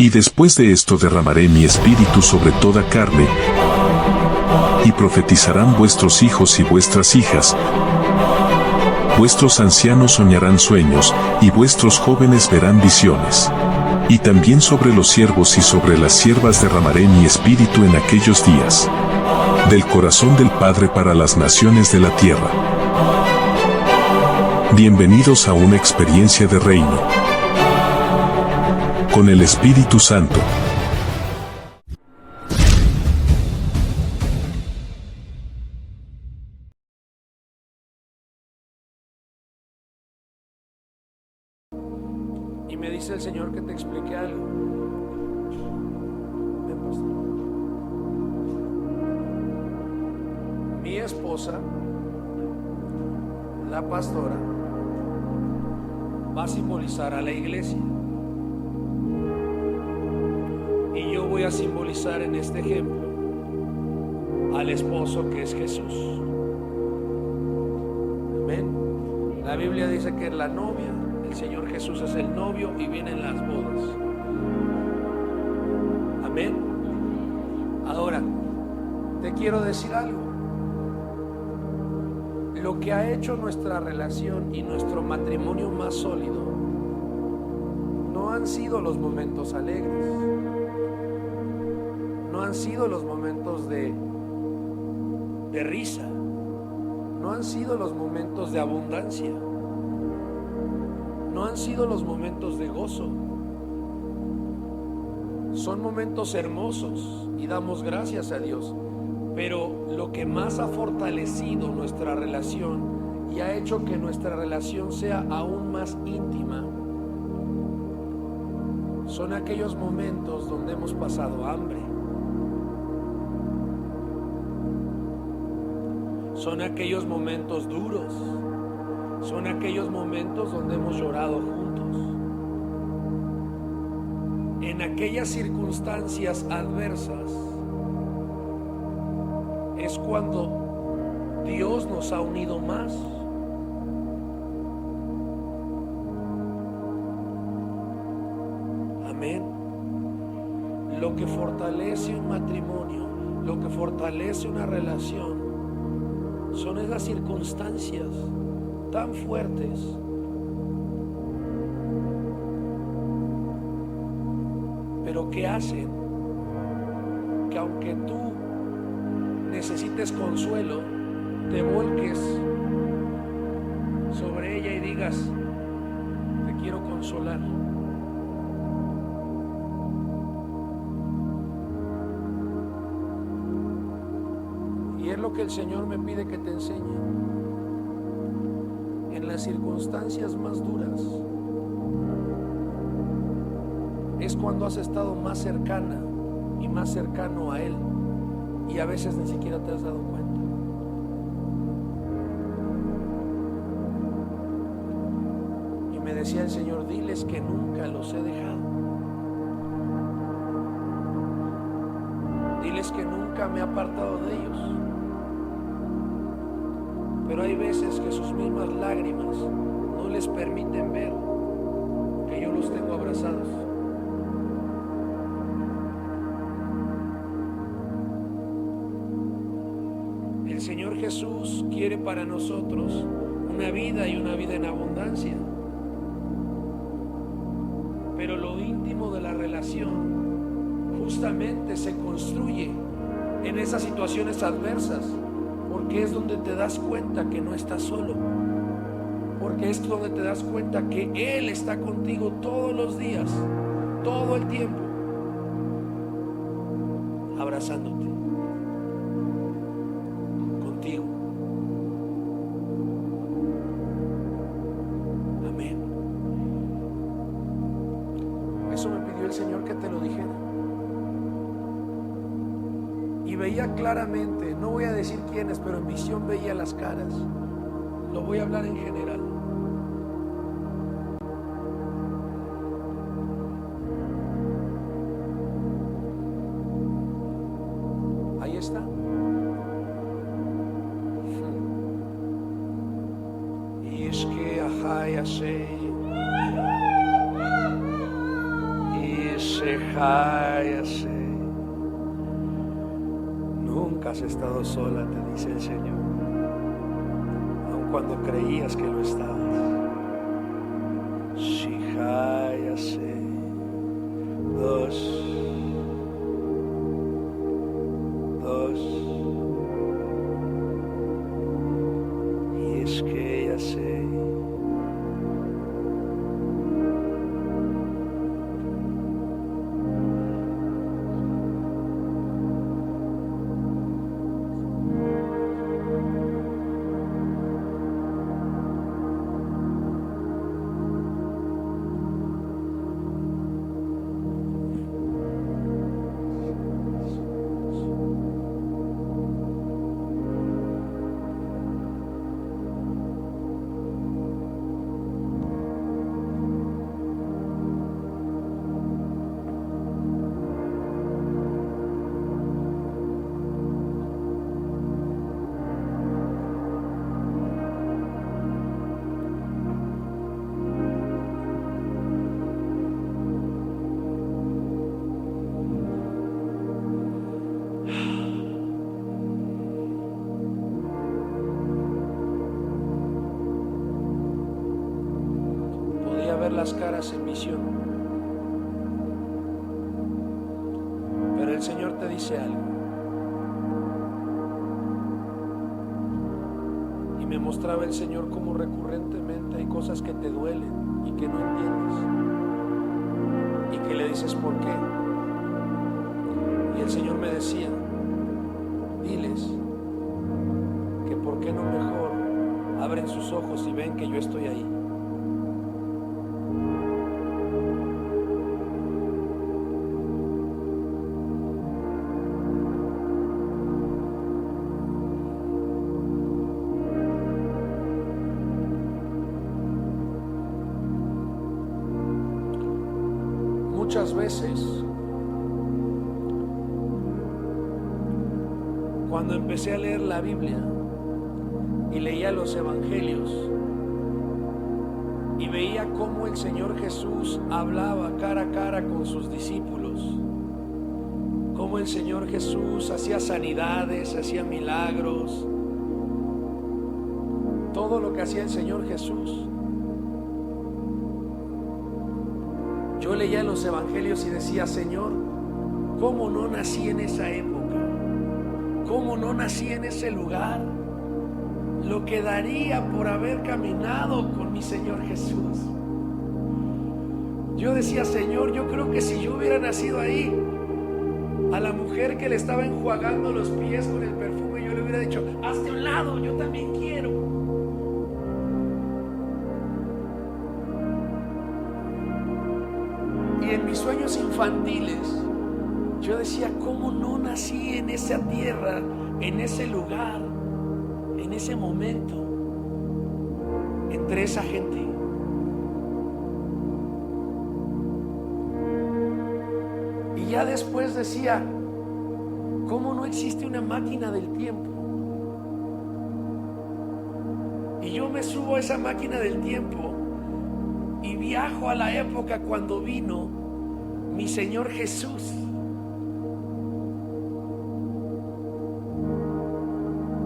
Y después de esto derramaré mi espíritu sobre toda carne, y profetizarán vuestros hijos y vuestras hijas, vuestros ancianos soñarán sueños, y vuestros jóvenes verán visiones. Y también sobre los siervos y sobre las siervas derramaré mi espíritu en aquellos días. Del corazón del Padre para las naciones de la tierra. Bienvenidos a una experiencia de reino. Con el Espíritu Santo. Y me dice el Señor que te explique algo. Ven, pastor. Mi esposa, la pastora, va a simbolizar a la iglesia. Y yo voy a simbolizar en este ejemplo al esposo que es Jesús. Amén. La Biblia dice que es la novia. El Señor Jesús es el novio y vienen las bodas. Amén. Ahora, te quiero decir algo. Lo que ha hecho nuestra relación y nuestro matrimonio más sólido no han sido los momentos alegres, no han sido los momentos de risa, no han sido los momentos de abundancia, no han sido los momentos de gozo. Son momentos hermosos y damos gracias a Dios, pero lo que más ha fortalecido nuestra relación y ha hecho que nuestra relación sea aún más íntima son aquellos momentos donde hemos pasado hambre, son aquellos momentos duros, son aquellos momentos donde hemos llorado juntos. En aquellas circunstancias adversas es cuando Dios nos ha unido más. Amén. Lo que fortalece un matrimonio, lo que fortalece una relación, son esas circunstancias tan fuertes pero que hacen que aunque tú necesites consuelo, te volques sobre ella y digas: te quiero consolar. Y es lo que el Señor me pide que te enseñe. En las circunstancias más duras es cuando has estado más cercana y más cercano a Él, y a veces ni siquiera te has dado cuenta. Y me decía el Señor: diles que nunca los he dejado, diles que nunca me he apartado de ellos. Pero hay veces que sus mismas lágrimas no les permiten ver que yo los tengo abrazados. El Señor Jesús quiere para nosotros una vida y una vida en abundancia. Pero lo íntimo de la relación justamente se construye en esas situaciones adversas, porque es donde te das cuenta que no estás solo, porque es donde te das cuenta que Él está contigo todos los días, todo el tiempo, abrazándote, contigo. Amén. Eso me pidió el Señor que te lo dijera. Y veía claramente, no voy a decir quiénes, pero en visión veía las caras. Lo voy a hablar en general. Ahí está. Y es que ajá, ya sé. Y se Jáyase. Nunca has estado sola, te dice el Señor, aun cuando creías que lo estabas. Shihayase. Dos. Y es que ya sé. Las caras en visión, pero el Señor te dice algo, y me mostraba el Señor como recurrentemente hay cosas que te duelen y que no entiendes y que le dices por qué, y el Señor me decía, diles que por qué no mejor abren sus ojos y ven que yo estoy ahí. Muchas veces, cuando empecé a leer la Biblia y leía los evangelios y veía cómo el Señor Jesús hablaba cara a cara con sus discípulos, cómo el Señor Jesús hacía sanidades, hacía milagros, todo lo que hacía el Señor Jesús. Yo leía los evangelios y decía, Señor, ¿cómo no nací en esa época? ¿Cómo no nací en ese lugar? Lo que daría por haber caminado con mi Señor Jesús. Yo decía, Señor, yo creo que si yo hubiera nacido ahí, a la mujer que le estaba enjuagando los pies con el perfume, yo le hubiera dicho, hazte a un lado, yo también quiero. En mis sueños infantiles yo decía, ¿cómo no nací en esa tierra, en ese lugar, en ese momento, entre esa gente? Y ya después decía, ¿cómo no existe una máquina del tiempo? Y yo me subo a esa máquina del tiempo y viajo a la época cuando vino mi Señor Jesús.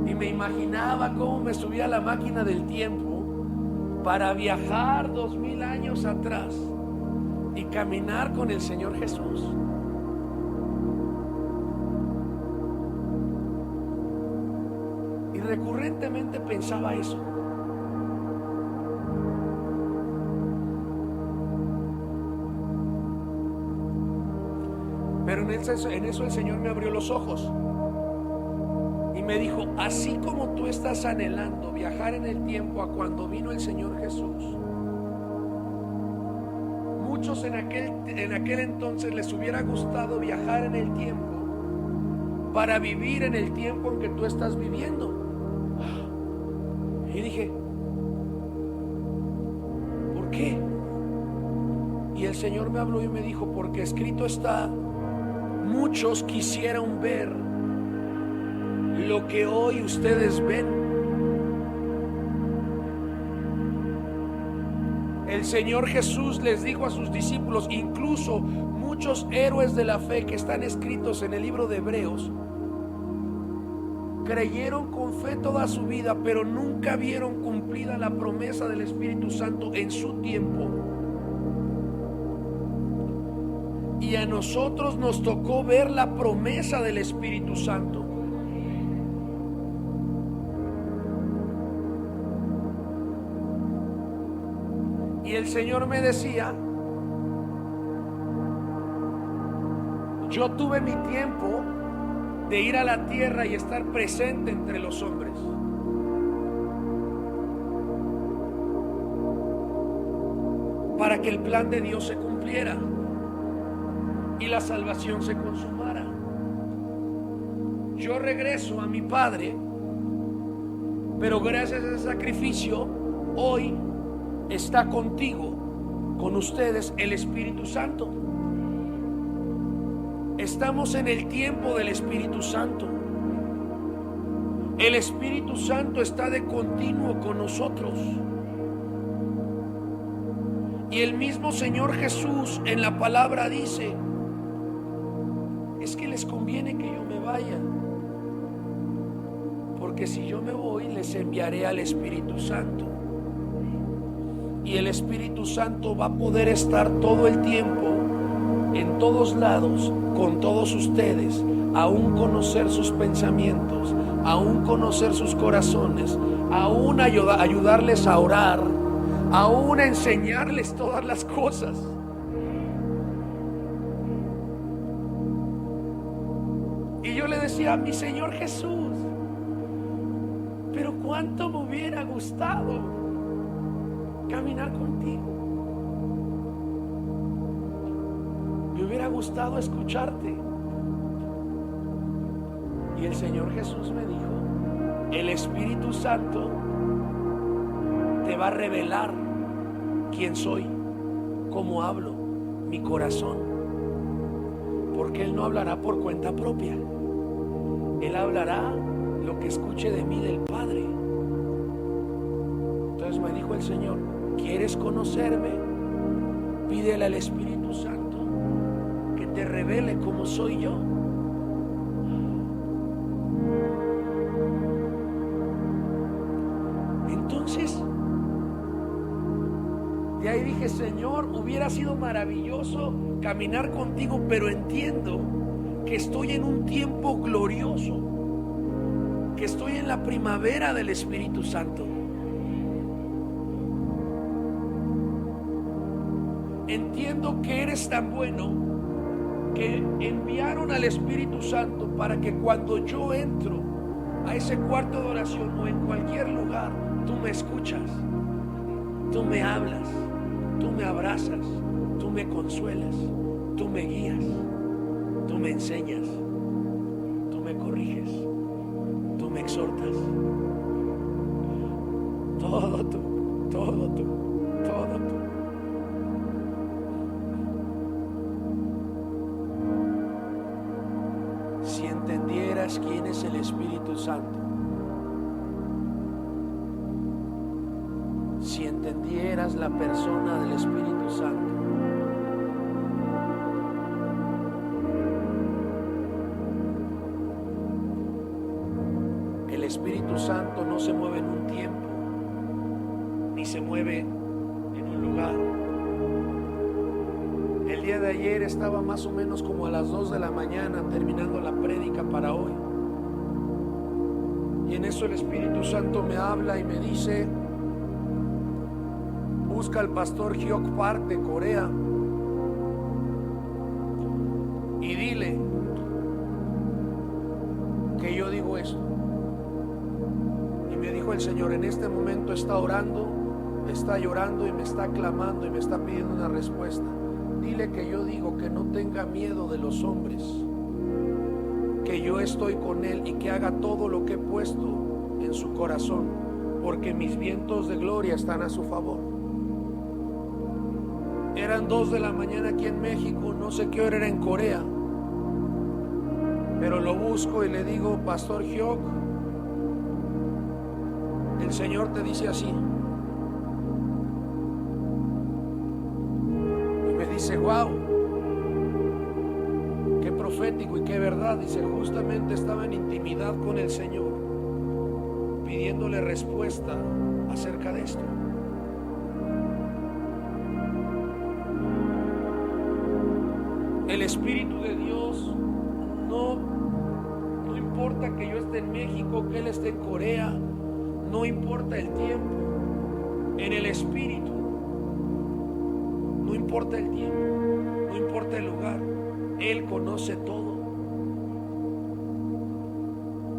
Y me imaginaba cómo me subía a la máquina del tiempo para viajar 2000 años atrás y caminar con el Señor Jesús. Y recurrentemente pensaba eso. Pero en eso el Señor me abrió los ojos y me dijo, así como tú estás anhelando viajar en el tiempo a cuando vino el Señor Jesús, muchos en aquel entonces les hubiera gustado viajar en el tiempo para vivir en el tiempo en que tú estás viviendo. Y dije, ¿por qué? Y el Señor me habló y me dijo, porque escrito está, muchos quisieron ver lo que hoy ustedes ven. El Señor Jesús les dijo a sus discípulos, incluso muchos héroes de la fe que están escritos en el libro de Hebreos, creyeron con fe toda su vida, pero nunca vieron cumplida la promesa del Espíritu Santo en su tiempo. Y a nosotros nos tocó ver la promesa del Espíritu Santo. Y el Señor me decía, yo tuve mi tiempo de ir a la tierra y estar presente entre los hombres. Para que el plan de Dios se cumpliera y la salvación se consumara. Yo regreso a mi Padre, pero gracias a ese sacrificio, hoy está contigo, con ustedes, el Espíritu Santo. Estamos en el tiempo del Espíritu Santo. El Espíritu Santo está de continuo con nosotros. Y el mismo Señor Jesús en la palabra dice, es que les conviene que yo me vaya, porque si yo me voy les enviaré al Espíritu Santo. Y el Espíritu Santo va a poder estar todo el tiempo, en todos lados, con todos ustedes, aún conocer sus pensamientos, aún conocer sus corazones, aún ayudarles a orar, aún enseñarles todas las cosas. Y yo le decía a mi Señor Jesús, pero cuánto me hubiera gustado caminar contigo. Me hubiera gustado escucharte. Y el Señor Jesús me dijo, el Espíritu Santo te va a revelar quién soy, cómo hablo, mi corazón. Porque Él no hablará por cuenta propia. Él hablará lo que escuche de mí, del Padre. Entonces me dijo el Señor, ¿quieres conocerme? Pídele al Espíritu Santo que te revele cómo soy yo. Entonces, de ahí dije, Señor, hubiera sido maravilloso caminar contigo, pero entiendo que estoy en un tiempo glorioso, que estoy en la primavera del Espíritu Santo. Entiendo que eres tan bueno que enviaron al Espíritu Santo para que cuando yo entro a ese cuarto de oración o en cualquier lugar, tú me escuchas, tú me hablas, tú me abrazas, tú me consuelas, tú me guías, tú me enseñas, tú me corriges, tú me exhortas. Todo tú, todo tú, todo tú. Si entendieras quién es el Espíritu Santo, si entendieras la persona del Espíritu Santo, el Espíritu Santo no se mueve en un tiempo, ni se mueve en un lugar. El día de ayer estaba más o menos como a las 2 de la mañana terminando la prédica para hoy. Y en eso el Espíritu Santo me habla y me dice, busca al pastor Hyok Park de Corea y dile que yo digo esto. Y me dijo el Señor, en este momento está orando, está llorando y me está clamando y me está pidiendo una respuesta. Dile que yo digo que no tenga miedo de los hombres, que yo estoy con él y que haga todo lo que he puesto en su corazón, porque mis vientos de gloria están a su favor. Eran 2 de la mañana aquí en México, no sé qué hora era en Corea, pero lo busco y le digo, Pastor Hyok, el Señor te dice así, dice, wow, qué profético y qué verdad. Dice, justamente estaba en intimidad con el Señor, pidiéndole respuesta acerca de esto. El Espíritu de Dios no importa que yo esté en México, que Él esté en Corea, no importa el tiempo. En el Espíritu no importa el tiempo, no importa el lugar, Él conoce todo.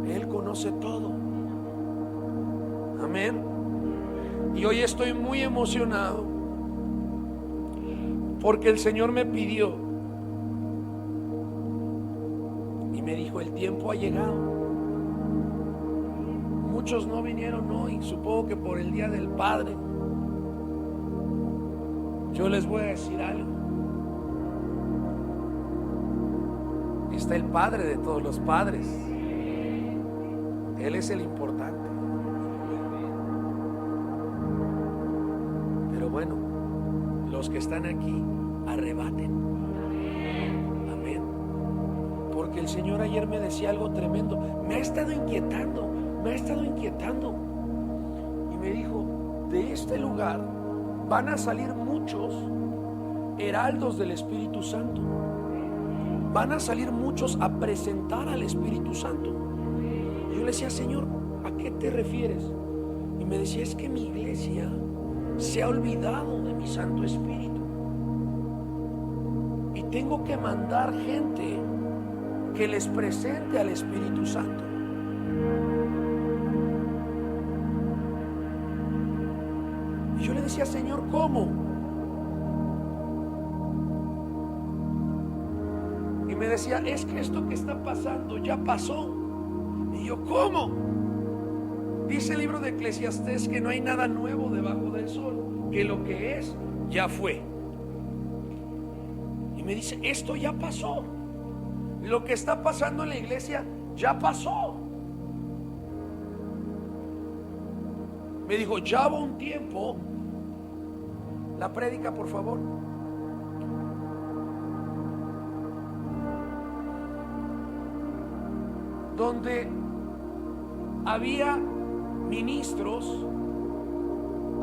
Él conoce todo. Amén. Y hoy estoy muy emocionado porque el Señor me pidió y me dijo, el tiempo ha llegado. Muchos no vinieron hoy, supongo que por el Día del Padre. Yo les voy a decir algo. Está el Padre de todos los padres. Él es el importante. Pero bueno, los que están aquí, arrebaten. Amén. Porque el Señor ayer me decía algo tremendo. Me ha estado inquietando. Y me dijo, de este lugar van a salir muchos heraldos del Espíritu Santo. Van a salir muchos a presentar al Espíritu Santo. Y yo le decía, Señor, ¿a qué te refieres? Y me decía, es que mi iglesia se ha olvidado de mi Santo Espíritu. Y tengo que mandar gente que les presente al Espíritu Santo. Y yo le decía, Señor, ¿cómo? Y me decía, es que esto que está pasando ya pasó. Y yo, ¿cómo? Dice el libro de Eclesiastés que no hay nada nuevo debajo del sol, que lo que es ya fue. Y me dice, esto ya pasó. Lo que está pasando en la iglesia ya pasó. Me dijo, ya hubo un tiempo. La prédica, por favor. Donde había ministros,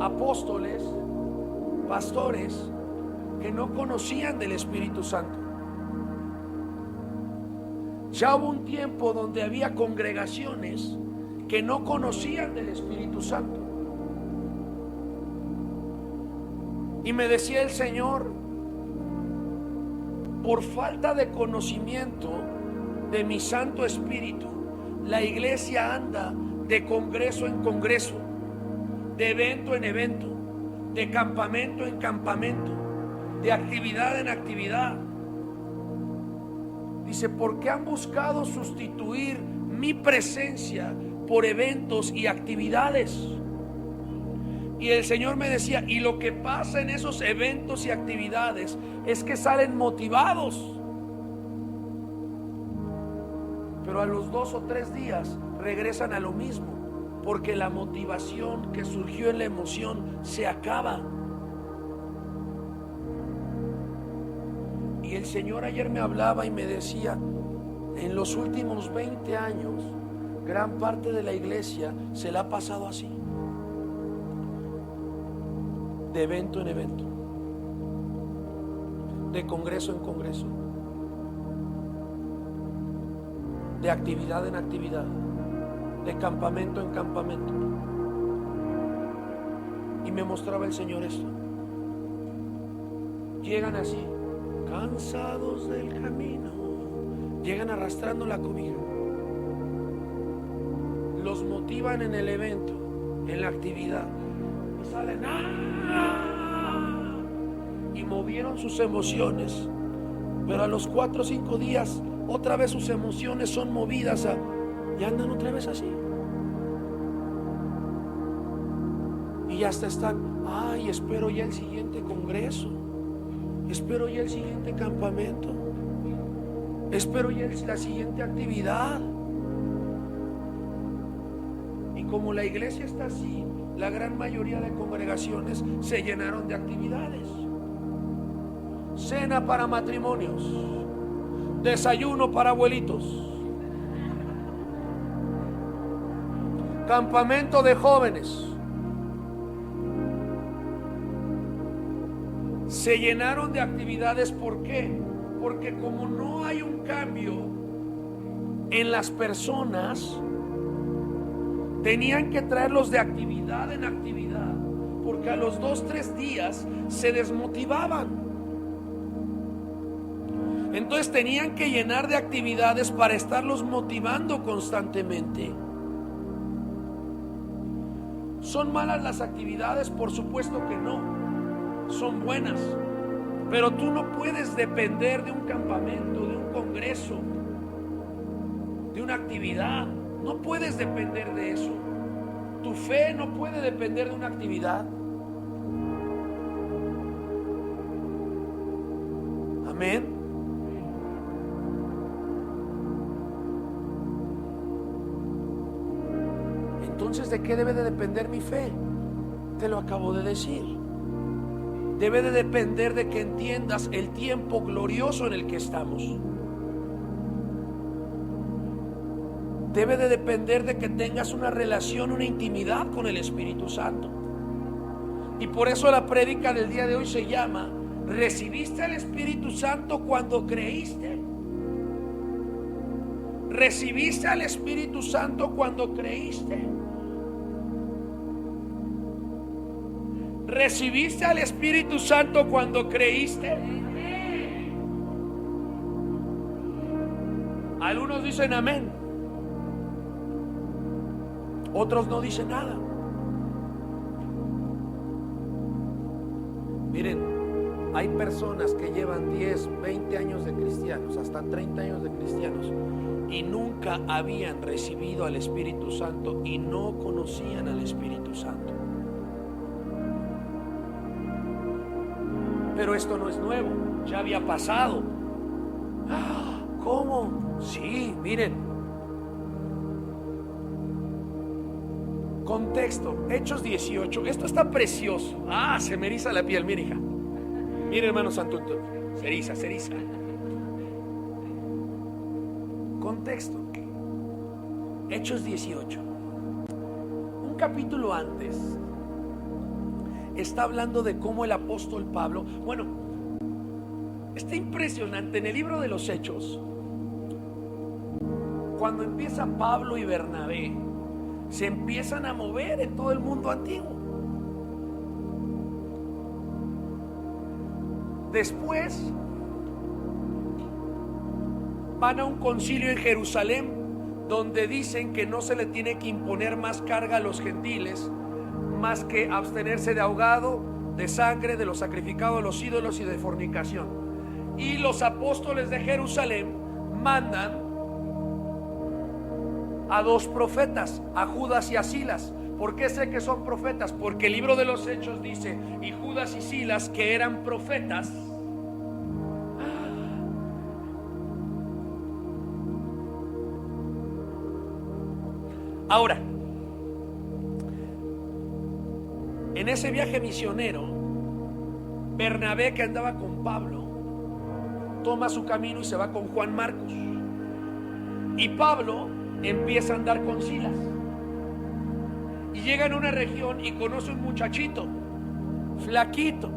apóstoles, pastores que no conocían del Espíritu Santo. Ya hubo un tiempo donde había congregaciones que no conocían del Espíritu Santo. Y me decía el Señor, por falta de conocimiento de mi Santo Espíritu, la iglesia anda de congreso en congreso, de evento en evento, de campamento en campamento, de actividad en actividad. Dice, porque han buscado sustituir mi presencia por eventos y actividades. Y el Señor me decía, y lo que pasa en esos eventos y actividades es que salen motivados, pero a los 2 o 3 días regresan a lo mismo, porque la motivación que surgió en la emoción se acaba. Y el Señor ayer me hablaba y me decía, en los últimos 20 años, gran parte de la iglesia se la ha pasado así, de evento en evento, de congreso en congreso, de actividad en actividad, de campamento en campamento. Y me mostraba el Señor esto. Llegan así, cansados del camino, llegan arrastrando la cobija. Los motivan en el evento, en la actividad, y salen y movieron sus emociones, pero a los 4 o 5 días otra vez sus emociones son movidas y andan otra vez así. Y hasta están, ay, espero ya el siguiente congreso, espero ya el siguiente campamento, espero ya la siguiente actividad. Y como la iglesia está así, la gran mayoría de congregaciones se llenaron de actividades. cena para matrimonios, desayuno para abuelitos, campamento de jóvenes. Se llenaron de actividades. ¿Por qué? Porque como no hay un cambio en las personas, tenían que traerlos de actividad en actividad, porque a los 2-3 días se desmotivaban. Entonces tenían que llenar de actividades para estarlos motivando constantemente. ¿Son malas las actividades? Por supuesto que no. Son buenas, pero tú no puedes depender de un campamento, de un congreso, de una actividad. No puedes depender de eso. Tu fe no puede depender de una actividad. Amén. Entonces, ¿de qué debe de depender mi fe? Te lo acabo de decir. Debe de depender de que entiendas el tiempo glorioso en el que estamos. Debe de depender de que tengas una relación, una intimidad con el Espíritu Santo. Y por eso la prédica del día de hoy se llama: ¿recibiste al Espíritu Santo cuando creíste? ¿Recibiste al Espíritu Santo cuando creíste? ¿Recibiste al Espíritu Santo cuando creíste? Algunos dicen amén, otros no dicen nada. Miren, hay personas que llevan 10, 20 años de cristianos, hasta 30 años de cristianos, y nunca habían recibido al Espíritu Santo y no conocían al Espíritu Santo. Pero esto no es nuevo, ya había pasado. ¿Cómo? Sí, miren. Contexto, Hechos 18. Esto está precioso. Se me eriza la piel, mire, hija. Mire, hermano Santo, se eriza. Contexto, Hechos 18. Un capítulo antes está hablando de cómo el apóstol Pablo, está impresionante en el libro de los Hechos. Cuando empieza Pablo y Bernabé, se empiezan a mover en todo el mundo antiguo. Después van a un concilio en Jerusalén, donde dicen que no se le tiene que imponer más carga a los gentiles, más que abstenerse de ahogado, de sangre, de lo sacrificado a los ídolos y de fornicación. Y los apóstoles de Jerusalén mandan a 2 profetas, a Judas y a Silas. ¿Por qué sé que son profetas? Porque el libro de los Hechos dice: y Judas y Silas, que eran profetas, ahora, en ese viaje misionero, Bernabé, que andaba con Pablo, toma su camino y se va con Juan Marcos. Y Pablo empieza a andar con Silas. Y llega en una región y conoce un muchachito, flaquito,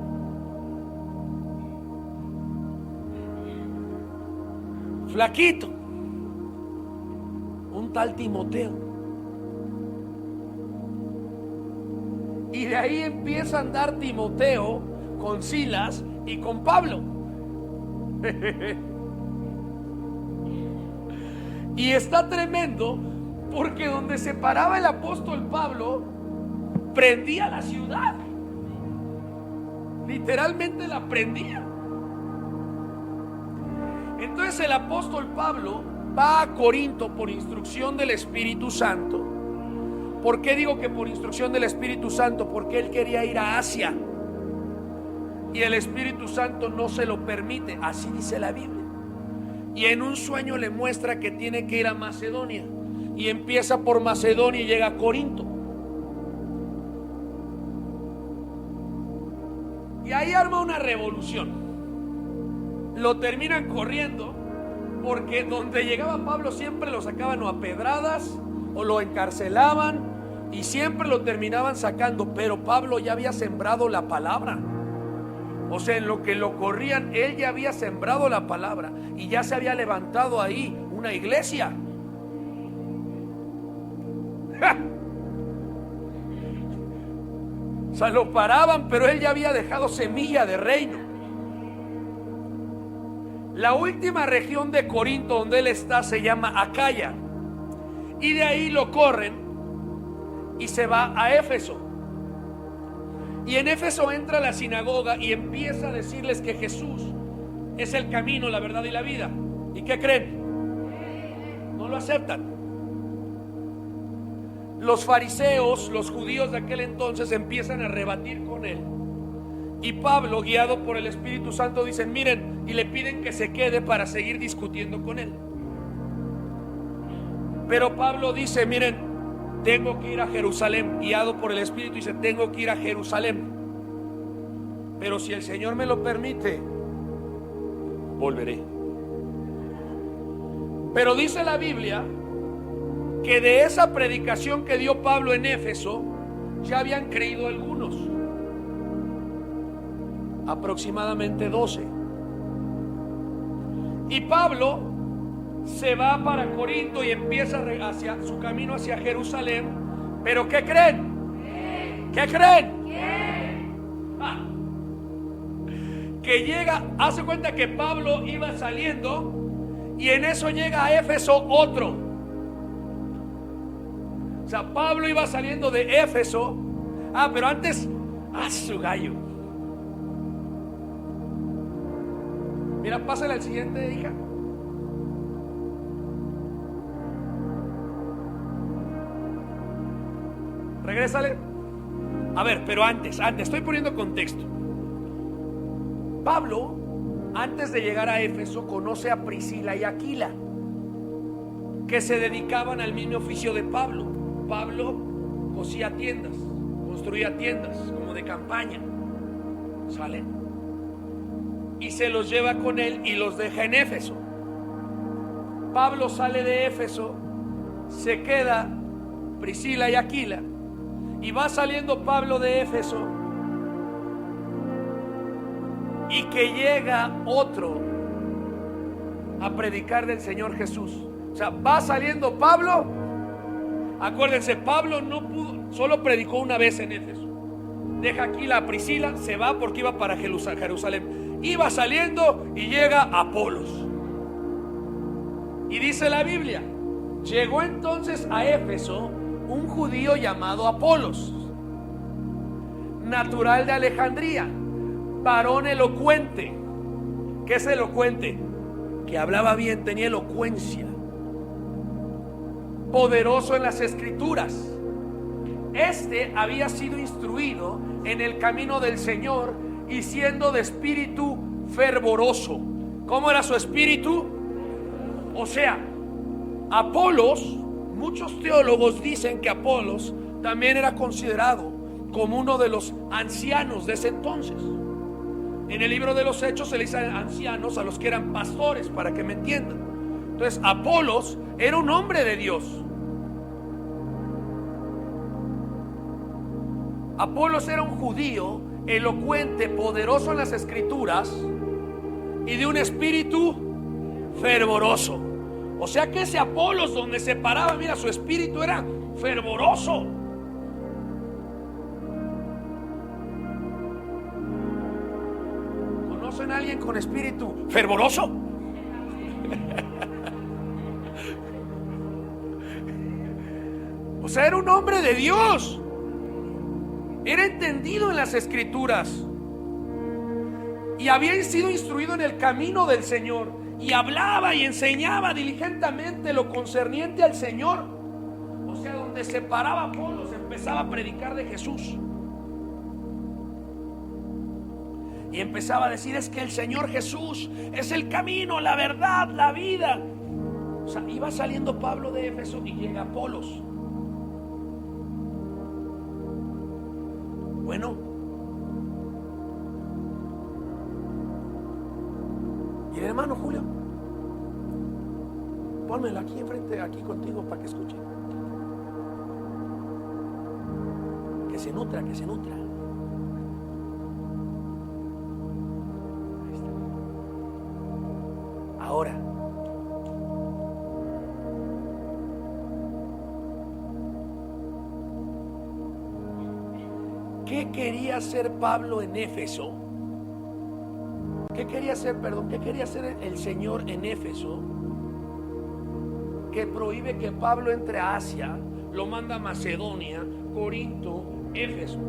un tal Timoteo. Y de ahí empieza a andar Timoteo con Silas y con Pablo. Y está tremendo, porque donde se paraba el apóstol Pablo, prendía la ciudad. Literalmente la prendía. Entonces el apóstol Pablo va a Corinto por instrucción del Espíritu Santo. ¿Por qué digo que por instrucción del Espíritu Santo? Porque él quería ir a Asia y el Espíritu Santo no se lo permite, así dice la Biblia. Y en un sueño le muestra que tiene que ir a Macedonia, y empieza por Macedonia y llega a Corinto. Y ahí arma una revolución. lo terminan corriendo, porque donde llegaba Pablo siempre lo sacaban o a pedradas o lo encarcelaban, y siempre lo terminaban sacando. Pero Pablo ya había sembrado la palabra. O sea, en lo que lo corrían, él ya había sembrado la palabra y ya se había levantado ahí una iglesia. ¡Ja! O sea, lo paraban, pero él ya había dejado semilla de reino. La última región de Corinto donde él está se llama Acaya, y de ahí lo corren y se va a Éfeso. Y en Éfeso entra a la sinagoga y empieza a decirles que Jesús es el camino, la verdad y la vida. ¿Y qué creen? No lo aceptan. Los fariseos, los judíos de aquel entonces, empiezan a rebatir con él. Y Pablo, guiado por el Espíritu Santo, dicen: miren, y le piden que se quede para seguir discutiendo con él. Pero Pablo dice: miren, tengo que ir a Jerusalén. Guiado por el Espíritu, dice: tengo que ir a Jerusalén, pero si el Señor me lo permite, volveré. Pero dice la Biblia que de esa predicación que dio Pablo en Éfeso, ya habían creído algunos, aproximadamente 12. Y Pablo se va para Corinto y empieza hacia su camino hacia Jerusalén. Pero ¿qué creen? ¿Qué creen? Que llega, hace cuenta que Pablo iba saliendo y en eso llega a Éfeso otro. O sea, Pablo iba saliendo de Éfeso. Pero antes, su gallo. Mira, pásale al siguiente, hija. Regrésale. A ver, pero antes, estoy poniendo contexto. Pablo, antes de llegar a Éfeso, conoce a Priscila y Aquila, que se dedicaban al mismo oficio de Pablo. Pablo cosía tiendas, construía tiendas como de campaña. ¿Sale? Y se los lleva con él y los deja en Éfeso. Pablo sale de Éfeso, se queda Priscila y Aquila, y va saliendo Pablo de Éfeso, y que llega otro a predicar del Señor Jesús. O sea, va saliendo Pablo. Acuérdense, Pablo no pudo, solo predicó una vez en Éfeso. Deja aquí la Priscila, se va porque iba para Jerusalén. Iba saliendo y llega Apolos. Y dice la Biblia: llegó entonces a Éfeso un judío llamado Apolos, natural de Alejandría, varón elocuente. ¿Qué es elocuente? Que hablaba bien, tenía elocuencia, poderoso en las escrituras. Este había sido instruido en el camino del Señor y siendo de espíritu fervoroso. ¿Cómo era su espíritu? O sea, Apolos, muchos teólogos dicen que Apolos también era considerado como uno de los ancianos de ese entonces. En el libro de los Hechos se le dice ancianos a los que eran pastores, para que me entiendan. Entonces, Apolos era un hombre de Dios. Apolos era un judío elocuente, poderoso en las escrituras y de un espíritu fervoroso. O sea que ese Apolos, donde se paraba, mira, su espíritu era fervoroso. ¿Conocen a alguien con espíritu fervoroso? O sea, era un hombre de Dios. Era entendido en las escrituras y había sido instruido en el camino del Señor, y hablaba y enseñaba diligentemente lo concerniente al Señor. O sea, donde se paraba Apolos, empezaba a predicar de Jesús y empezaba a decir: es que el Señor Jesús es el camino, la verdad, la vida. O sea, iba saliendo Pablo de Éfeso y llega Apolos. Bueno, Y el hermano Julio, pónmelo aquí enfrente, aquí contigo para que escuche. Que se nutra, que se nutra. Ahí está. Ahora, ¿qué quería hacer Pablo en Éfeso? ¿Qué quería hacer el Señor en Éfeso? Que prohíbe que Pablo entre a Asia, lo manda a Macedonia, Corinto, Éfeso.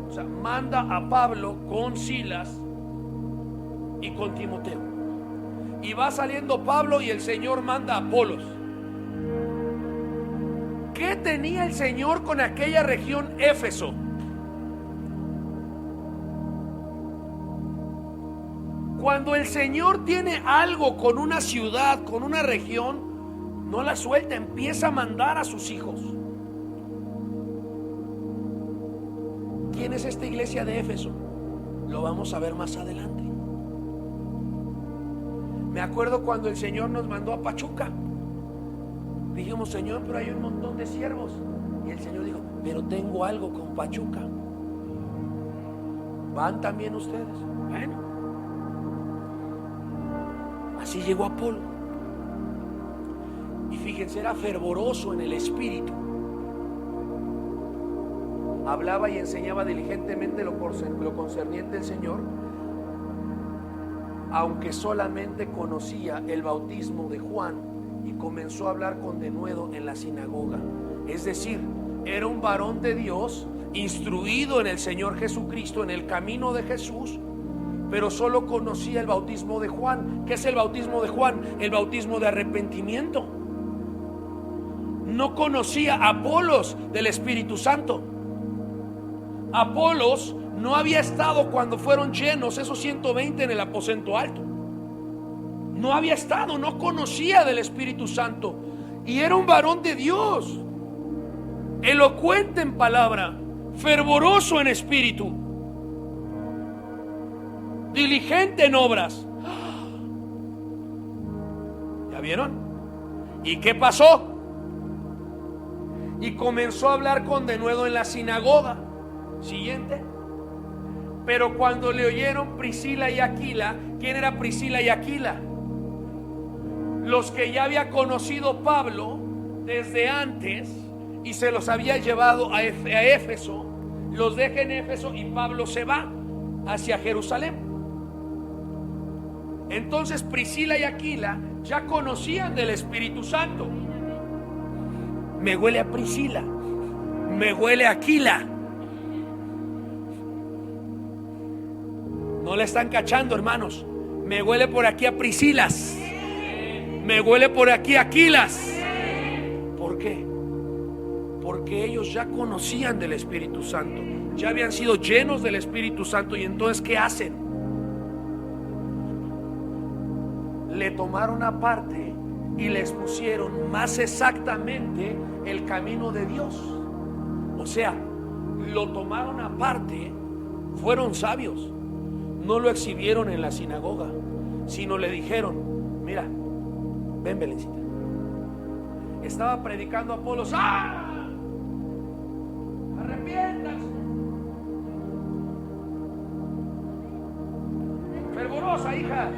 O sea, manda a Pablo con Silas y con Timoteo. Y va saliendo Pablo y el Señor manda a Apolos. ¿Qué tenía el Señor con aquella región Éfeso? Cuando el Señor tiene algo con una ciudad, con una región, no la suelta, empieza a mandar a sus hijos. ¿Quién es esta iglesia de Éfeso? Lo vamos a ver más adelante. Me acuerdo cuando el Señor nos mandó a Pachuca. Dijimos, Señor, pero hay un montón de siervos. Y el Señor dijo, pero tengo algo con Pachuca. ¿Van también ustedes? Bueno. Así llegó Apolo. Y fíjense, era fervoroso en el espíritu. Hablaba y enseñaba diligentemente lo concerniente al Señor, aunque solamente conocía el bautismo de Juan, y comenzó a hablar con denuedo en la sinagoga. Es decir, era un varón de Dios, instruido en el Señor Jesucristo, en el camino de Jesús, pero solo conocía el bautismo de Juan. ¿Qué es el bautismo de Juan? El bautismo de arrepentimiento. No conocía a Apolos del Espíritu Santo. Apolos no había estado cuando fueron llenos esos 120 en el aposento alto. No había estado, no conocía del Espíritu Santo. Y era un varón de Dios, elocuente en palabra, fervoroso en espíritu, diligente en obras. ¿Ya vieron? ¿Y qué pasó? Y comenzó a hablar con denuedo en la sinagoga. Siguiente. Pero cuando le oyeron Priscila y Aquila, ¿quién era Priscila y Aquila? Los que ya había conocido Pablo desde antes y se los había llevado a Éfeso. Los deja en Éfeso y Pablo se va hacia Jerusalén. Entonces Priscila y Aquila ya conocían del Espíritu Santo. Me huele a Priscila, me huele a Aquila. No le están cachando, hermanos. Me huele por aquí a Priscilas, me huele por aquí a Aquilas. ¿Por qué? Porque ellos ya conocían del Espíritu Santo, ya habían sido llenos del Espíritu Santo. Y entonces, ¿qué hacen? Le tomaron aparte y les pusieron más exactamente el camino de Dios. O sea, lo tomaron aparte, fueron sabios. No lo exhibieron en la sinagoga, sino le dijeron, mira, ven, Belencita. Estaba predicando Apolos. ¡Ah! Arrepiéntanse. Fervorosa, hija.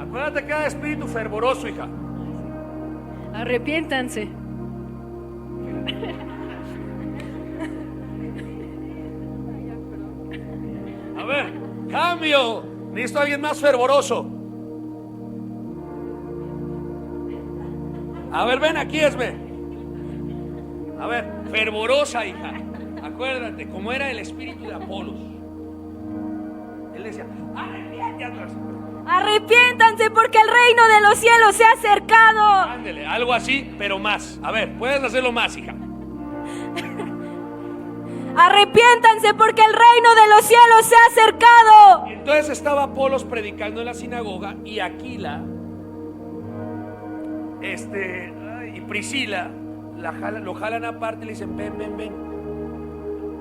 Acuérdate que hay espíritu fervoroso, hija. Arrepiéntanse. A ver, cambio. Necesito a alguien más fervoroso. A ver, ven aquí, Esme. A ver, fervorosa, hija. Acuérdate, cómo era el espíritu de Apolos. Él decía, Arrepiéntanse porque el reino de los cielos se ha acercado. ándele, algo así, pero más. A ver, puedes hacerlo más, hija. Arrepiéntanse porque el reino de los cielos se ha acercado. Y entonces estaba Apolos predicando en la sinagoga y Aquila y Priscila lo jalan aparte y le dicen, ven.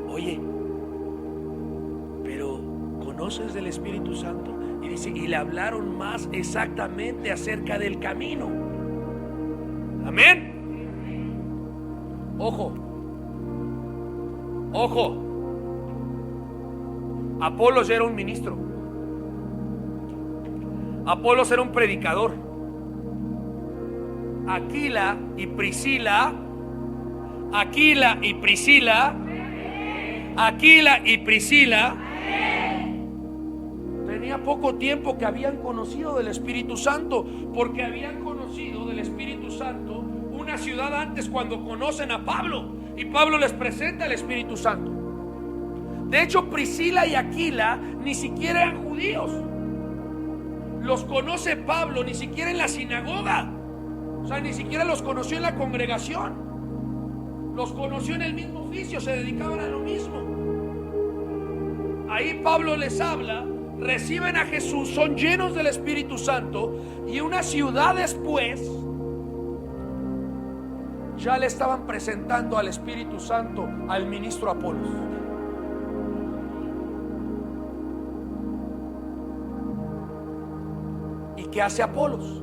Oye, pero ¿conoces del Espíritu Santo? Y dice, y le hablaron más exactamente acerca del camino. Amén. Ojo, ojo. Apolos era un ministro. Apolos era un predicador. Aquila y Priscila tenía poco tiempo que habían conocido del Espíritu Santo, porque habían conocido del Espíritu Santo una ciudad antes, cuando conocen a Pablo, y Pablo les presenta el Espíritu Santo. De hecho, Priscila y Aquila ni siquiera eran judíos. Los conoce Pablo ni siquiera en la sinagoga. O sea, ni siquiera los conoció en la congregación. Los conoció en el mismo oficio, se dedicaban a lo mismo. Ahí Pablo les habla, reciben a Jesús, son llenos del Espíritu Santo, y una ciudad después ya le estaban presentando al Espíritu Santo al ministro Apolos. ¿Y qué hace Apolos?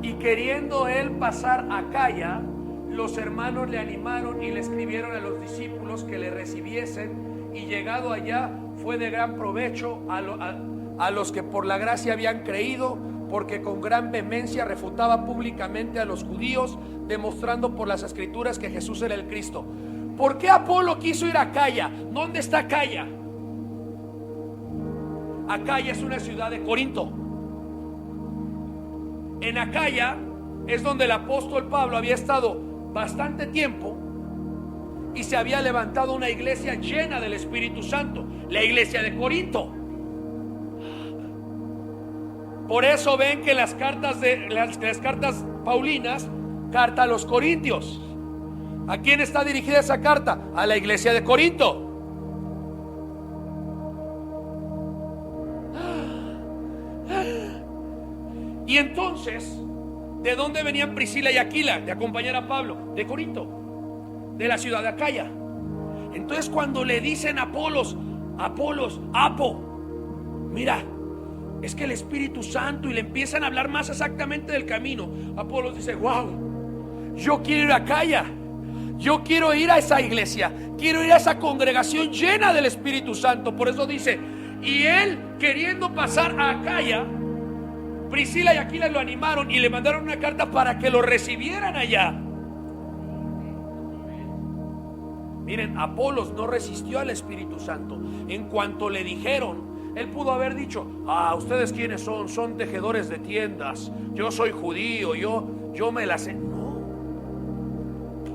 Y queriendo él pasar a Acaya, los hermanos le animaron y le escribieron a los discípulos que le recibiesen, y llegado allá fue de gran provecho a los que por la gracia habían creído, porque con gran vehemencia refutaba públicamente a los judíos, demostrando por las escrituras que Jesús era el Cristo. ¿Por qué Apolo quiso ir a Acaya? ¿Dónde está Acaya? Acaya es una ciudad de Corinto. En Acaya es donde el apóstol Pablo había estado bastante tiempo y se había levantado una iglesia llena del Espíritu Santo, la iglesia de Corinto. Por eso ven que las cartas paulinas, carta a los corintios. ¿A quién está dirigida esa carta? A la iglesia de Corinto. Y entonces, ¿de dónde venían Priscila y Aquila? De acompañar a Pablo. De Corinto, de la ciudad de Acaya. Entonces, cuando le dicen a Apolos, Apo, mira, es que el Espíritu Santo, y le empiezan a hablar más exactamente del camino, Apolos dice, wow, yo quiero ir a Acaya, yo quiero ir a esa iglesia, quiero ir a esa congregación llena del Espíritu Santo. Por eso dice, y él queriendo pasar a Acaya, Priscila y Aquila lo animaron y le mandaron una carta para que lo recibieran allá. Miren, Apolos no resistió al Espíritu Santo. En cuanto le dijeron, él pudo haber dicho, ¿ustedes quiénes son? Son tejedores de tiendas, yo soy judío, yo me las sé. No.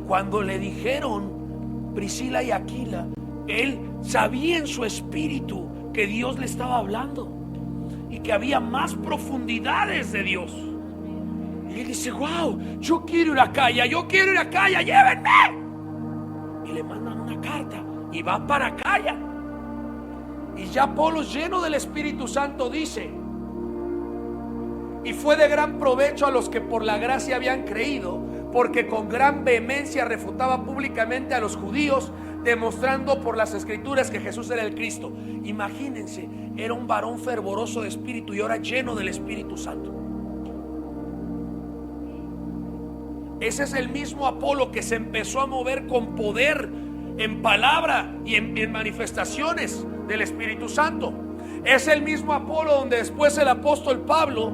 Cuando le dijeron Priscila y Aquila, él sabía en su espíritu que Dios le estaba hablando y que había más profundidades de Dios. Y él dice, wow, yo quiero ir a Acaya, llévenme. Y le mandan una carta y va para Acaya. Y ya Apolos, lleno del Espíritu Santo, dice, y fue de gran provecho a los que por la gracia habían creído, porque con gran vehemencia refutaba públicamente a los judíos, demostrando por las escrituras que Jesús era el Cristo. Imagínense, era un varón fervoroso de espíritu y ahora lleno del Espíritu Santo. Ese es el mismo Apolo que se empezó a mover con poder en palabra y en manifestaciones del Espíritu Santo. Es el mismo Apolo donde después el apóstol Pablo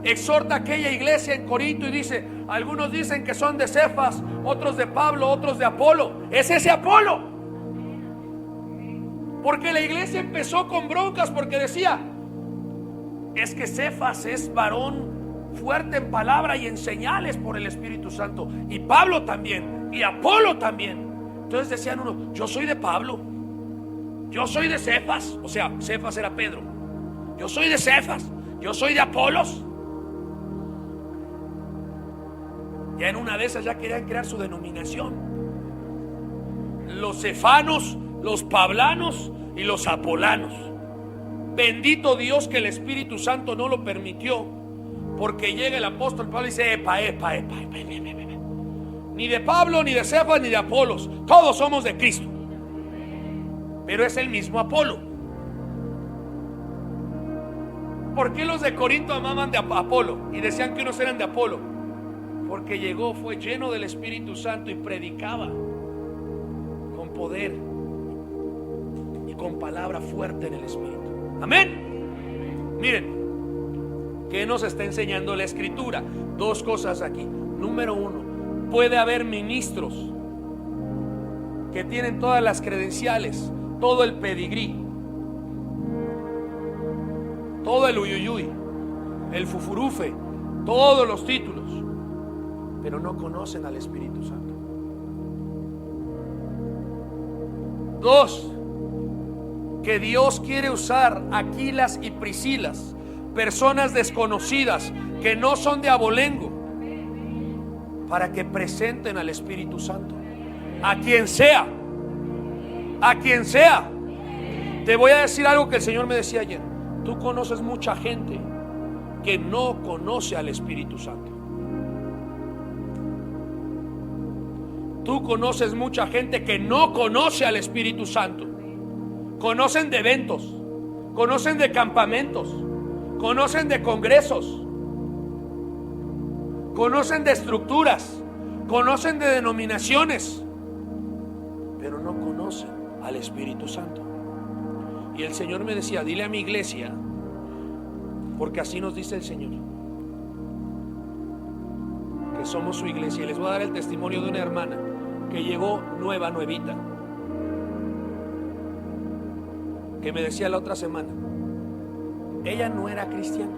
exhorta a aquella iglesia en Corinto y dice, algunos dicen que son de Cefas, otros de Pablo, otros de Apolo. Es ese Apolo. Porque la iglesia empezó con broncas porque decía, es que Cefas es varón fuerte en palabra y en señales por el Espíritu Santo, y Pablo también, y Apolo también. Entonces decían uno, yo soy de Pablo, yo soy de Cefas, o sea, Cefas era Pedro, yo soy de Cefas, yo soy de Apolos. Ya en una de esas ya querían crear su denominación, los cefanos, los pablanos y los apolanos. Bendito Dios que el Espíritu Santo no lo permitió, porque llega el apóstol Pablo y dice, epa. Ni de Pablo, ni de Cefas, ni de Apolos, todos somos de Cristo. pero es el mismo Apolo. ¿Por qué los de Corinto amaban de Apolo y decían que unos eran de Apolo? Porque llegó, fue lleno del Espíritu Santo y predicaba con poder y con palabra fuerte en el Espíritu. Amén. Miren, ¿qué nos está enseñando la Escritura? Dos cosas aquí. Número uno, puede haber ministros que tienen todas las credenciales, todo el pedigrí, todo el uyuyuy, el fufurufe, todos los títulos, pero no conocen al Espíritu Santo. Dos, que Dios quiere usar Aquilas y Priscilas, personas desconocidas que no son de abolengo, para que presenten al Espíritu Santo a quien sea, a quien sea. Te voy a decir algo que el Señor me decía ayer. Tú conoces mucha gente que no conoce al Espíritu Santo. Tú conoces mucha gente que no conoce al Espíritu Santo. Conocen de eventos, conocen de campamentos, conocen de congresos, conocen de estructuras, conocen de denominaciones, pero no conocen al Espíritu Santo. Y el Señor me decía, dile a mi iglesia, porque así nos dice el Señor, que somos su iglesia. Y les voy a dar el testimonio de una hermana que llegó nuevita, que me decía la otra semana, ella no era cristiana,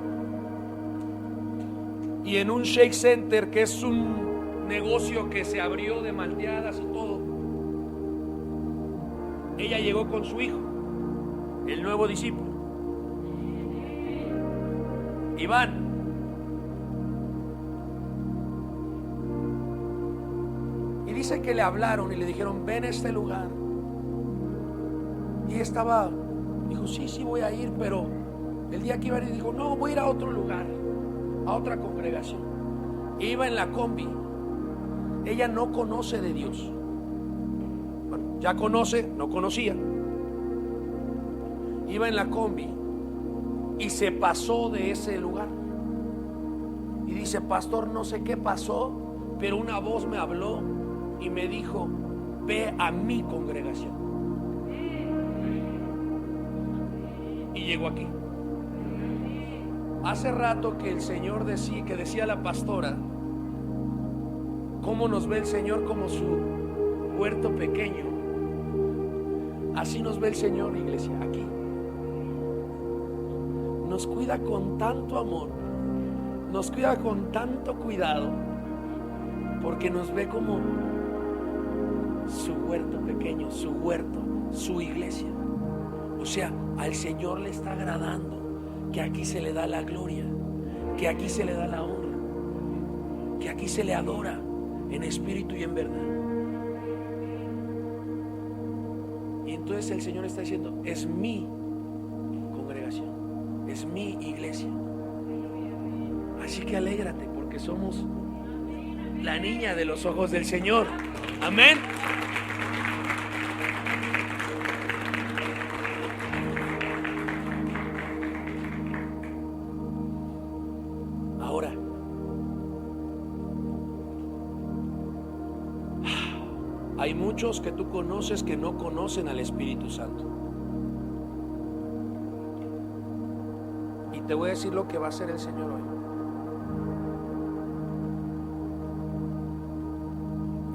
y en un Shake Center, que es un negocio que se abrió de malteadas y todo, ella llegó con su hijo, el nuevo discípulo, Iván. Y dice que le hablaron y le dijeron, ven a este lugar. Y estaba, dijo, sí voy a ir, pero el día que iba a ir, dijo, no, voy a ir a otro lugar, a otra congregación. Iba en la combi. Ella no conoce de Dios. Bueno, ya conoce, no conocía. Iba en la combi y se pasó de ese lugar. Y dice, pastor, no sé qué pasó, pero una voz me habló y me dijo, ve a mi congregación. Y llegó aquí. Hace rato que el Señor decía, que decía la pastora, cómo nos ve el Señor como su huerto pequeño. Así nos ve el Señor, iglesia, aquí. Nos cuida con tanto amor, nos cuida con tanto cuidado, porque nos ve como su huerto pequeño, su huerto, su iglesia. O sea, al Señor le está agradando que aquí se le da la gloria, que aquí se le da la honra, que aquí se le adora en espíritu y en verdad. Y entonces el Señor está diciendo, es mi congregación, es mi iglesia. Así que alégrate, porque somos la niña de los ojos del Señor. Amén. Ahora, hay muchos que tú conoces que no conocen al Espíritu Santo. Y te voy a decir lo que va a hacer el Señor hoy.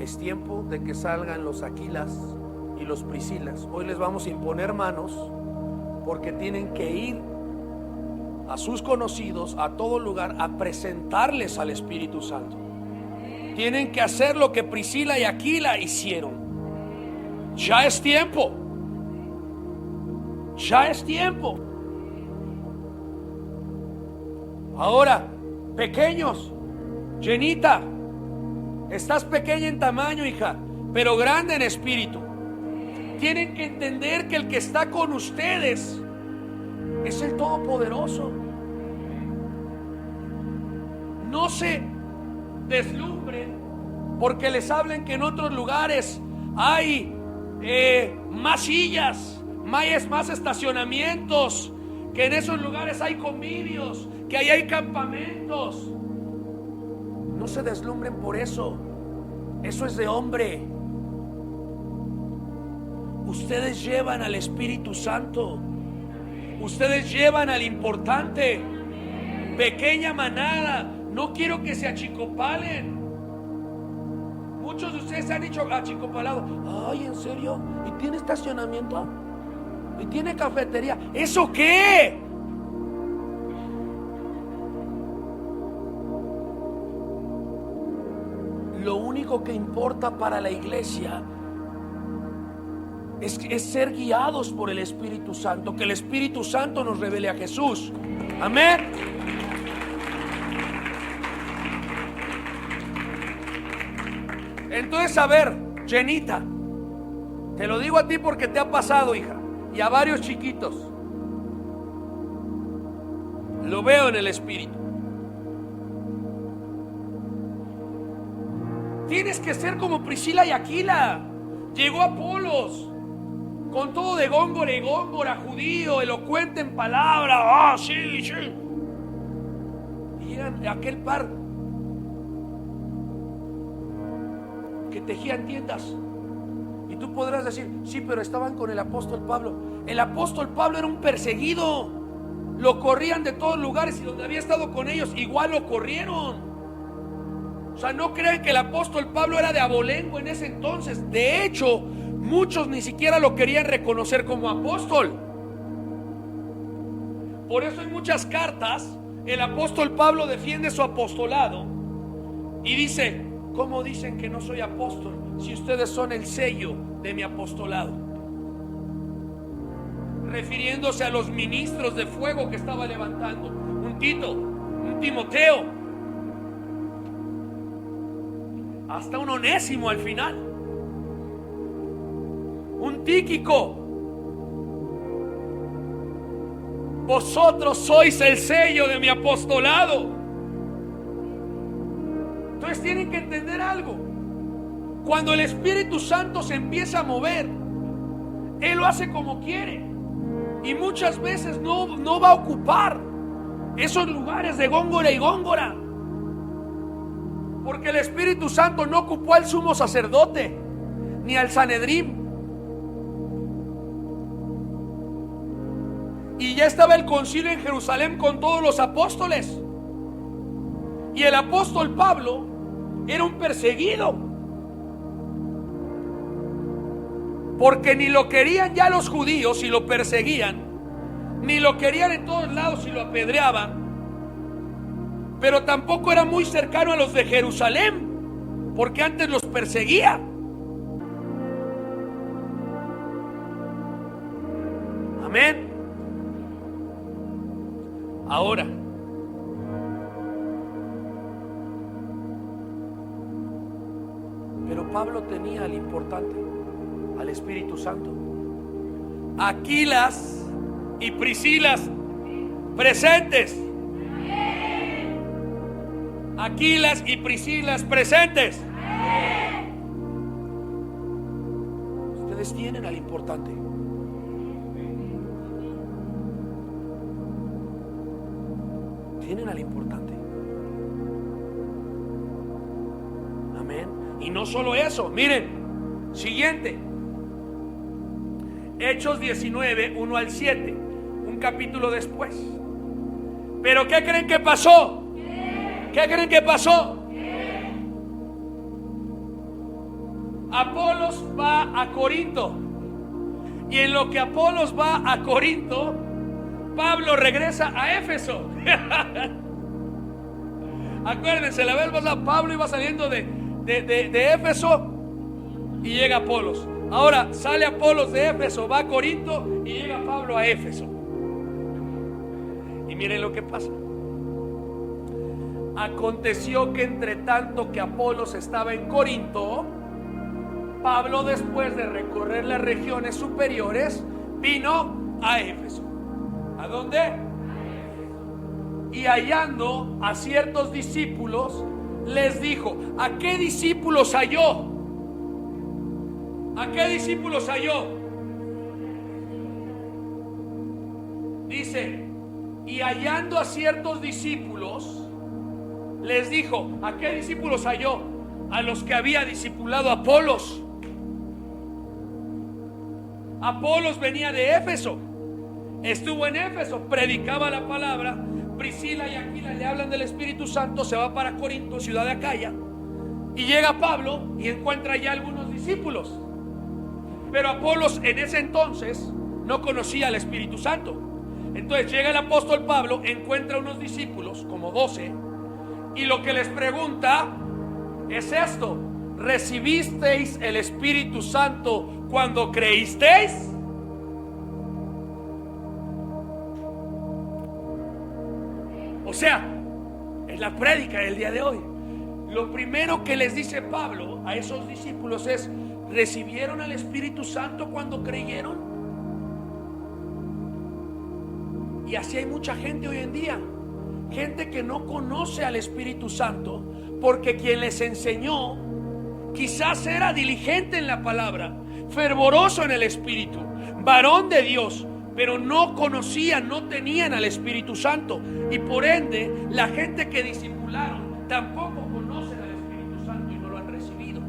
Es tiempo de que salgan los Aquilas y los Priscilas. Hoy les vamos a imponer manos, porque tienen que ir a sus conocidos, a todo lugar, a presentarles al Espíritu Santo. Tienen que hacer lo que Priscila y Aquila hicieron. Ya es tiempo. Ya es tiempo. Ahora, pequeños, llenita, estás pequeña en tamaño, hija, pero grande en espíritu. Tienen que entender que el que está con ustedes es el Todopoderoso. No se deslumbren porque les hablen que en otros lugares hay más sillas, más estacionamientos, que en esos lugares hay convivios, que ahí hay campamentos. No se deslumbren por eso. Eso es de hombre. Ustedes llevan al Espíritu Santo. Ustedes llevan al importante. Pequeña manada. No quiero que se achicopalen. Muchos de ustedes se han dicho achicopalado. Ay, ¿en serio? ¿Y tiene estacionamiento? ¿Y tiene cafetería? ¿Eso qué? Lo único que importa para la iglesia es ser guiados por el Espíritu Santo, que el Espíritu Santo nos revele a Jesús. Amén. Entonces, a ver, Jenita, te lo digo a ti porque te ha pasado, hija, y a varios chiquitos. Lo veo en el Espíritu. Tienes que ser como Priscila y Aquila. Llegó Apolos con todo de góngora y góngora, judío, elocuente en palabra. Sí, sí. Y eran aquel par que tejían tiendas. Y tú podrás decir, sí, pero estaban con el apóstol Pablo. El apóstol Pablo era un perseguido. Lo corrían de todos lugares, y donde había estado con ellos, igual lo corrieron. O sea, no crean que el apóstol Pablo era de abolengo en ese entonces. De hecho, muchos ni siquiera lo querían reconocer como apóstol. Por eso en muchas cartas el apóstol Pablo defiende su apostolado y dice: ¿cómo dicen que no soy apóstol si ustedes son el sello de mi apostolado? Refiriéndose a los ministros de fuego que estaba levantando. Un Tito, un Timoteo, hasta un Onésimo al final, un Tíquico. Vosotros sois el sello de mi apostolado. Entonces tienen que entender algo. Cuando el Espíritu Santo se empieza a mover, Él lo hace como quiere, y muchas veces no va a ocupar esos lugares de góngora y góngora, porque el Espíritu Santo no ocupó al sumo sacerdote ni al Sanedrín. Y ya estaba el concilio en Jerusalén con todos los apóstoles. Y el apóstol Pablo era un perseguido, porque ni lo querían ya los judíos y lo perseguían, ni lo querían en todos lados y lo apedreaban. Pero tampoco era muy cercano a los de Jerusalén, porque antes los perseguía. Amén. Ahora, pero Pablo tenía al importante, al Espíritu Santo. Aquilas y Priscilas presentes. Aquilas y Priscilas presentes. Ustedes tienen al importante. Tienen al importante. Amén. Y no solo eso, miren, siguiente. Hechos 19, 1 al 7, un capítulo después. Pero ¿qué creen que pasó? ¿Qué creen que pasó? Apolos va a Corinto, y en lo que Apolos va a Corinto, Pablo regresa a Éfeso. Acuérdense, la vez pasada Pablo iba saliendo de Éfeso y llega Apolos. Ahora sale Apolos de Éfeso, va a Corinto y llega Pablo a Éfeso. Y miren lo que pasa. Aconteció que entre tanto que Apolos estaba en Corinto, Pablo, después de recorrer las regiones superiores, vino a Éfeso. ¿A dónde? Y hallando a ciertos discípulos, les dijo: ¿a qué discípulos halló? ¿A qué discípulos halló? dice, y hallando a ciertos discípulos, les dijo, ¿a qué discípulos halló? A los que había discipulado Apolos. Apolos venía de Éfeso, estuvo en Éfeso, predicaba la palabra. Priscila y Aquila le hablan del Espíritu Santo, se va para Corinto, ciudad de Acaya, y llega Pablo y encuentra ya algunos discípulos. Pero Apolos en ese entonces no conocía al Espíritu Santo. Entonces llega el apóstol Pablo, encuentra unos discípulos, como 12, y lo que les pregunta es esto: ¿recibisteis el Espíritu Santo cuando creísteis? O sea, en la prédica del día de hoy, lo primero que les dice Pablo a esos discípulos es: ¿recibieron al Espíritu Santo cuando creyeron? Y así hay mucha gente hoy en día, gente que no conoce al Espíritu Santo porque quien les enseñó quizás era diligente en la palabra, fervoroso en el Espíritu, varón de Dios, pero no conocían, no tenían al Espíritu Santo, y por ende la gente que discipularon tampoco conocen al Espíritu Santo y no lo han recibido.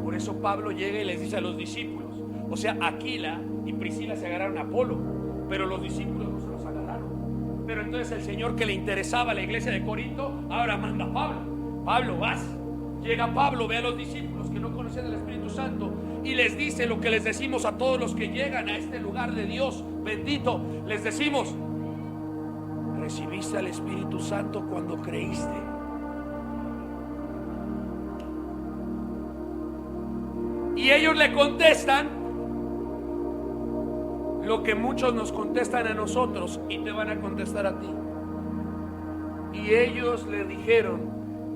Por eso Pablo llega y les dice a los discípulos, o sea, Aquila y Priscila se agarraron a Apolo, pero los discípulos no se los agarraron. Pero entonces el Señor, que le interesaba a la iglesia de Corinto, ahora manda a Pablo. Pablo, vas. Llega Pablo, ve a los discípulos que no conocían el Espíritu Santo y les dice lo que les decimos a todos los que llegan a este lugar de Dios bendito. Les decimos: ¿recibiste al Espíritu Santo cuando creíste? Y ellos le contestan lo que muchos nos contestan a nosotros y te van a contestar a ti. Y ellos le dijeron: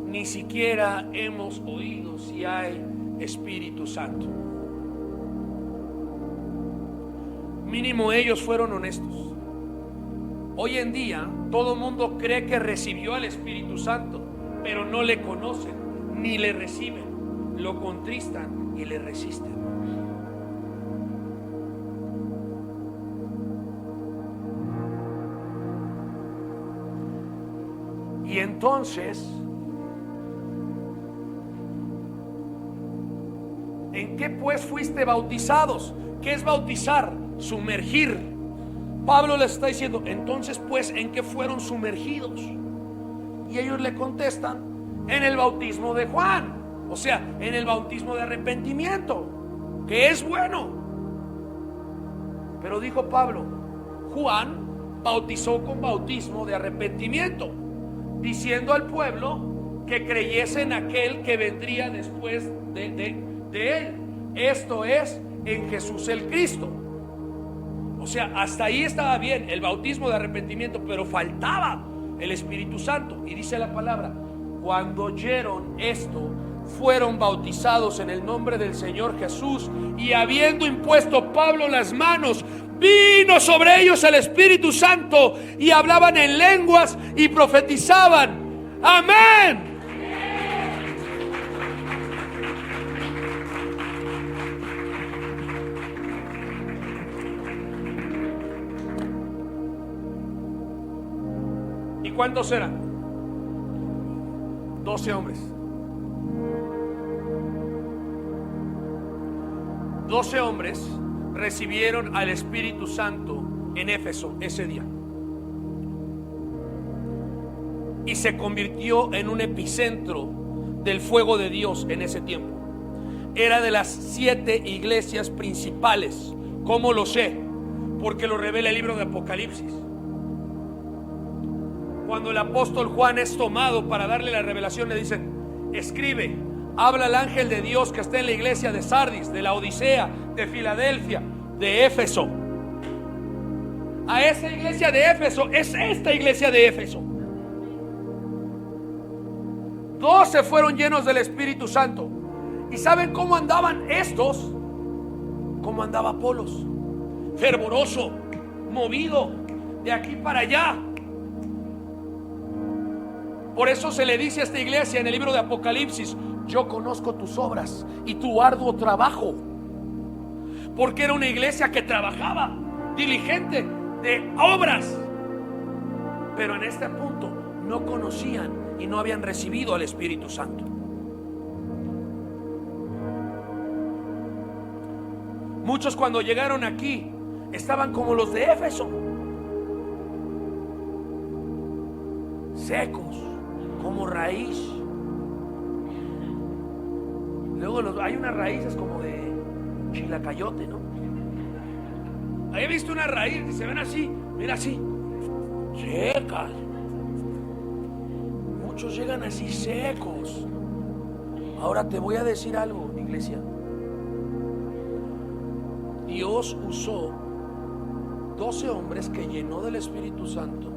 ni siquiera hemos oído si hay Espíritu Santo. Mínimo ellos fueron honestos. Hoy en día todo el mundo cree que recibió al Espíritu Santo, pero no le conocen ni le reciben, lo contristan y le resisten. Y entonces, ¿en qué pues fuiste bautizados? ¿Qué es bautizar? Sumergir. Pablo les está diciendo: entonces pues, ¿en qué fueron sumergidos? Y ellos le contestan: en el bautismo de Juan. O sea, en el bautismo de arrepentimiento, que es bueno. Pero dijo Pablo: Juan bautizó con bautismo de arrepentimiento, diciendo al pueblo que creyese en aquel que vendría después de él, esto es, en Jesús el Cristo. O sea, hasta ahí estaba bien el bautismo de arrepentimiento, pero faltaba el Espíritu Santo. Y dice la palabra: cuando oyeron esto, fueron bautizados en el nombre del Señor Jesús, y habiendo impuesto Pablo las manos, vino sobre ellos el Espíritu Santo, y hablaban en lenguas y profetizaban. Amén. ¿Y cuántos eran? 12 hombres. 12 hombres recibieron al Espíritu Santo en Éfeso ese día. Y se convirtió en un epicentro del fuego de Dios en ese tiempo. Era de las 7 iglesias principales. ¿Cómo lo sé? Porque lo revela el libro de Apocalipsis. Cuando el apóstol Juan es tomado para darle la revelación, le dicen: escribe, habla al ángel de Dios que está en la iglesia de Sardis, de la Odisea, de Filadelfia, de Éfeso. A esa iglesia de Éfeso es esta iglesia de Éfeso. 12 fueron llenos del Espíritu Santo. ¿Y saben cómo andaban estos? Cómo andaba Apolos: fervoroso, movido de aquí para allá. Por eso se le dice a esta iglesia en el libro de Apocalipsis: yo conozco tus obras y tu arduo trabajo. Porque era una iglesia que trabajaba, diligente, de obras. Pero en este punto no conocían y no habían recibido al Espíritu Santo. Muchos cuando llegaron aquí estaban como los de Éfeso, secos, como raíz. Luego hay unas raíces como de chilacayote, ¿no? Ahí he visto una raíz que se ven así, mira así, secas. Muchos llegan así secos. Ahora te voy a decir algo, iglesia. Dios usó 12 hombres que llenó del Espíritu Santo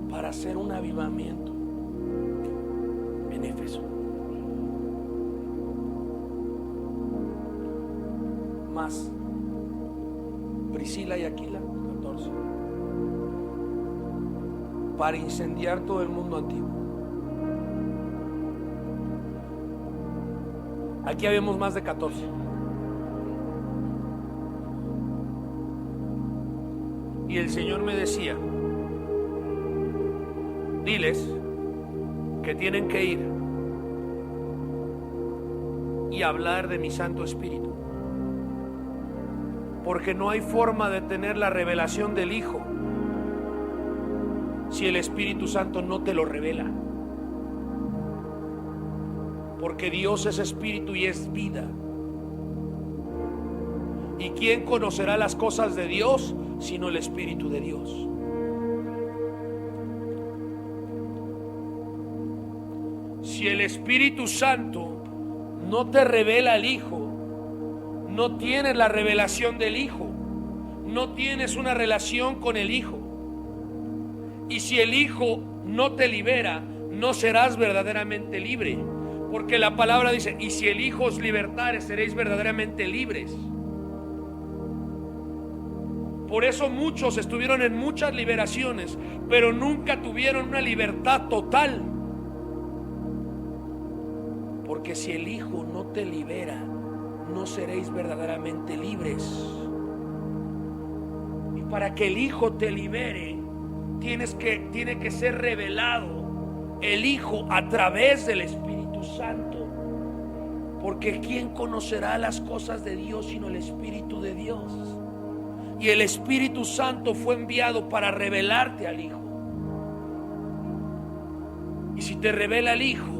para hacer un avivamiento en Éfeso. Más Priscila y Aquila, 14, para incendiar todo el mundo antiguo. Aquí habemos más de 14. Y el Señor me decía: diles que tienen que ir y hablar de mi Santo Espíritu, porque no hay forma de tener la revelación del Hijo si el Espíritu Santo no te lo revela. Porque Dios es Espíritu y es vida. ¿Y quién conocerá las cosas de Dios sino el Espíritu de Dios? Si el Espíritu Santo no te revela al Hijo, no tienes la revelación del Hijo, no tienes una relación con el Hijo. Y si el Hijo no te libera, no serás verdaderamente libre. Porque la palabra dice: y si el Hijo os libertare, seréis verdaderamente libres. Por eso muchos estuvieron en muchas liberaciones, pero nunca tuvieron una libertad total. Porque si el Hijo no te libera, no seréis verdaderamente libres. Y para que el Hijo te libere, tiene que ser revelado el Hijo a través del Espíritu Santo. Porque ¿quién conocerá las cosas de Dios sino el Espíritu de Dios? Y el Espíritu Santo fue enviado para revelarte al Hijo. Y si te revela el Hijo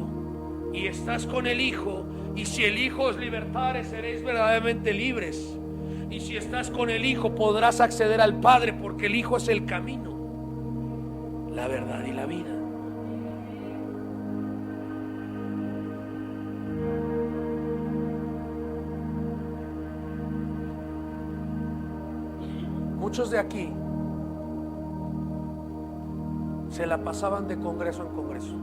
y estás con el Hijo, y si el Hijo os libertare, seréis verdaderamente libres. Y si estás con el Hijo, podrás acceder al Padre, porque el Hijo es el camino, la verdad y la vida. Muchos de aquí se la pasaban de congreso en congreso,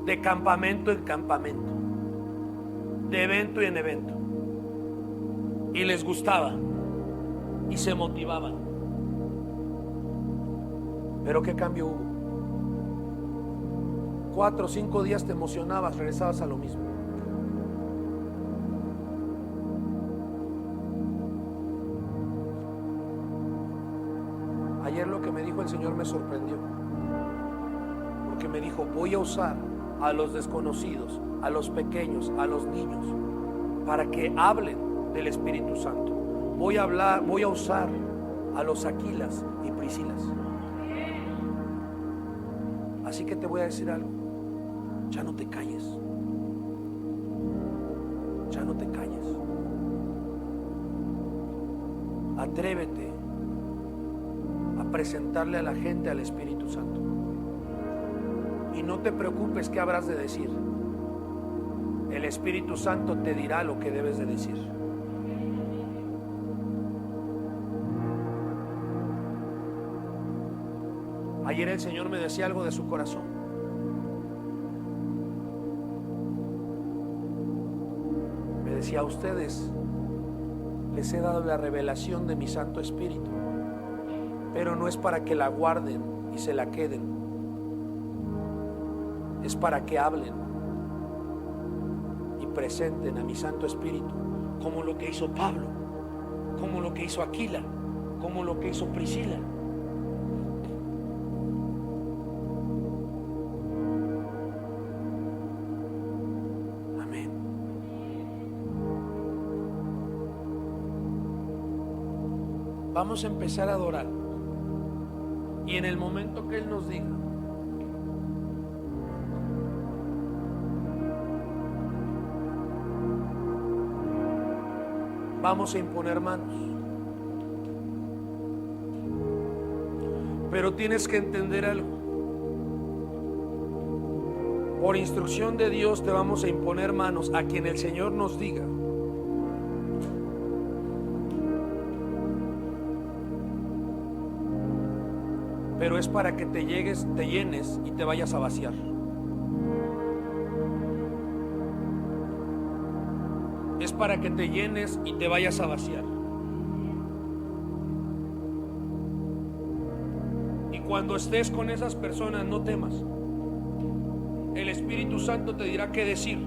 de campamento en campamento, de evento en evento, y les gustaba y se motivaban. Pero ¿qué cambio hubo? 4 o 5 días te emocionabas, regresabas a lo mismo. Ayer lo que me dijo el Señor me sorprendió, porque me dijo: voy a usar a los desconocidos, a los pequeños, a los niños, para que hablen del Espíritu Santo. Voy a usar a los Aquilas y Priscilas. Así que te voy a decir algo: ya no te calles, ya no te calles. Atrévete a presentarle a la gente al Espíritu Santo. Y no te preocupes qué habrás de decir. El Espíritu Santo te dirá lo que debes de decir. Ayer el Señor me decía algo de su corazón. Me decía: a ustedes les he dado la revelación de mi Santo Espíritu, pero no es para que la guarden y se la queden, es para que hablen y presenten a mi Santo Espíritu, como lo que hizo Pablo, como lo que hizo Aquila, como lo que hizo Priscila. Amén. Vamos a empezar a adorar, y en el momento que Él nos diga, vamos a imponer manos. Pero tienes que entender algo. Por instrucción de Dios te vamos a imponer manos a quien el Señor nos diga. Pero es para que te llenes y te vayas a vaciar. Es para que te llenes y te vayas a vaciar. Y cuando estés con esas personas, no temas. El Espíritu Santo te dirá qué decir.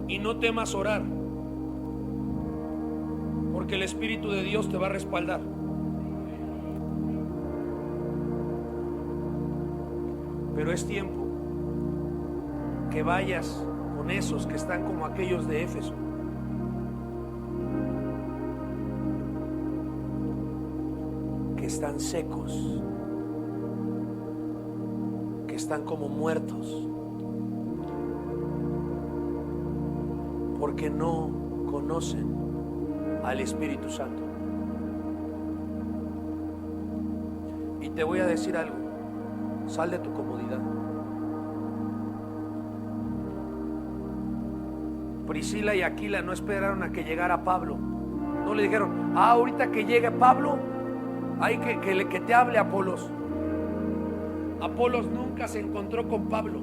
Y no temas orar, porque el Espíritu de Dios te va a respaldar. Pero es tiempo que vayas con esos que están como aquellos de Éfeso, que están secos, que están como muertos, porque no conocen al Espíritu Santo. Y te voy a decir algo: sal de tu comodidad. Priscila y Aquila no esperaron a que llegara Pablo. No le dijeron: ahorita que llegue Pablo, hay que te hable Apolos. Apolos nunca se encontró con Pablo,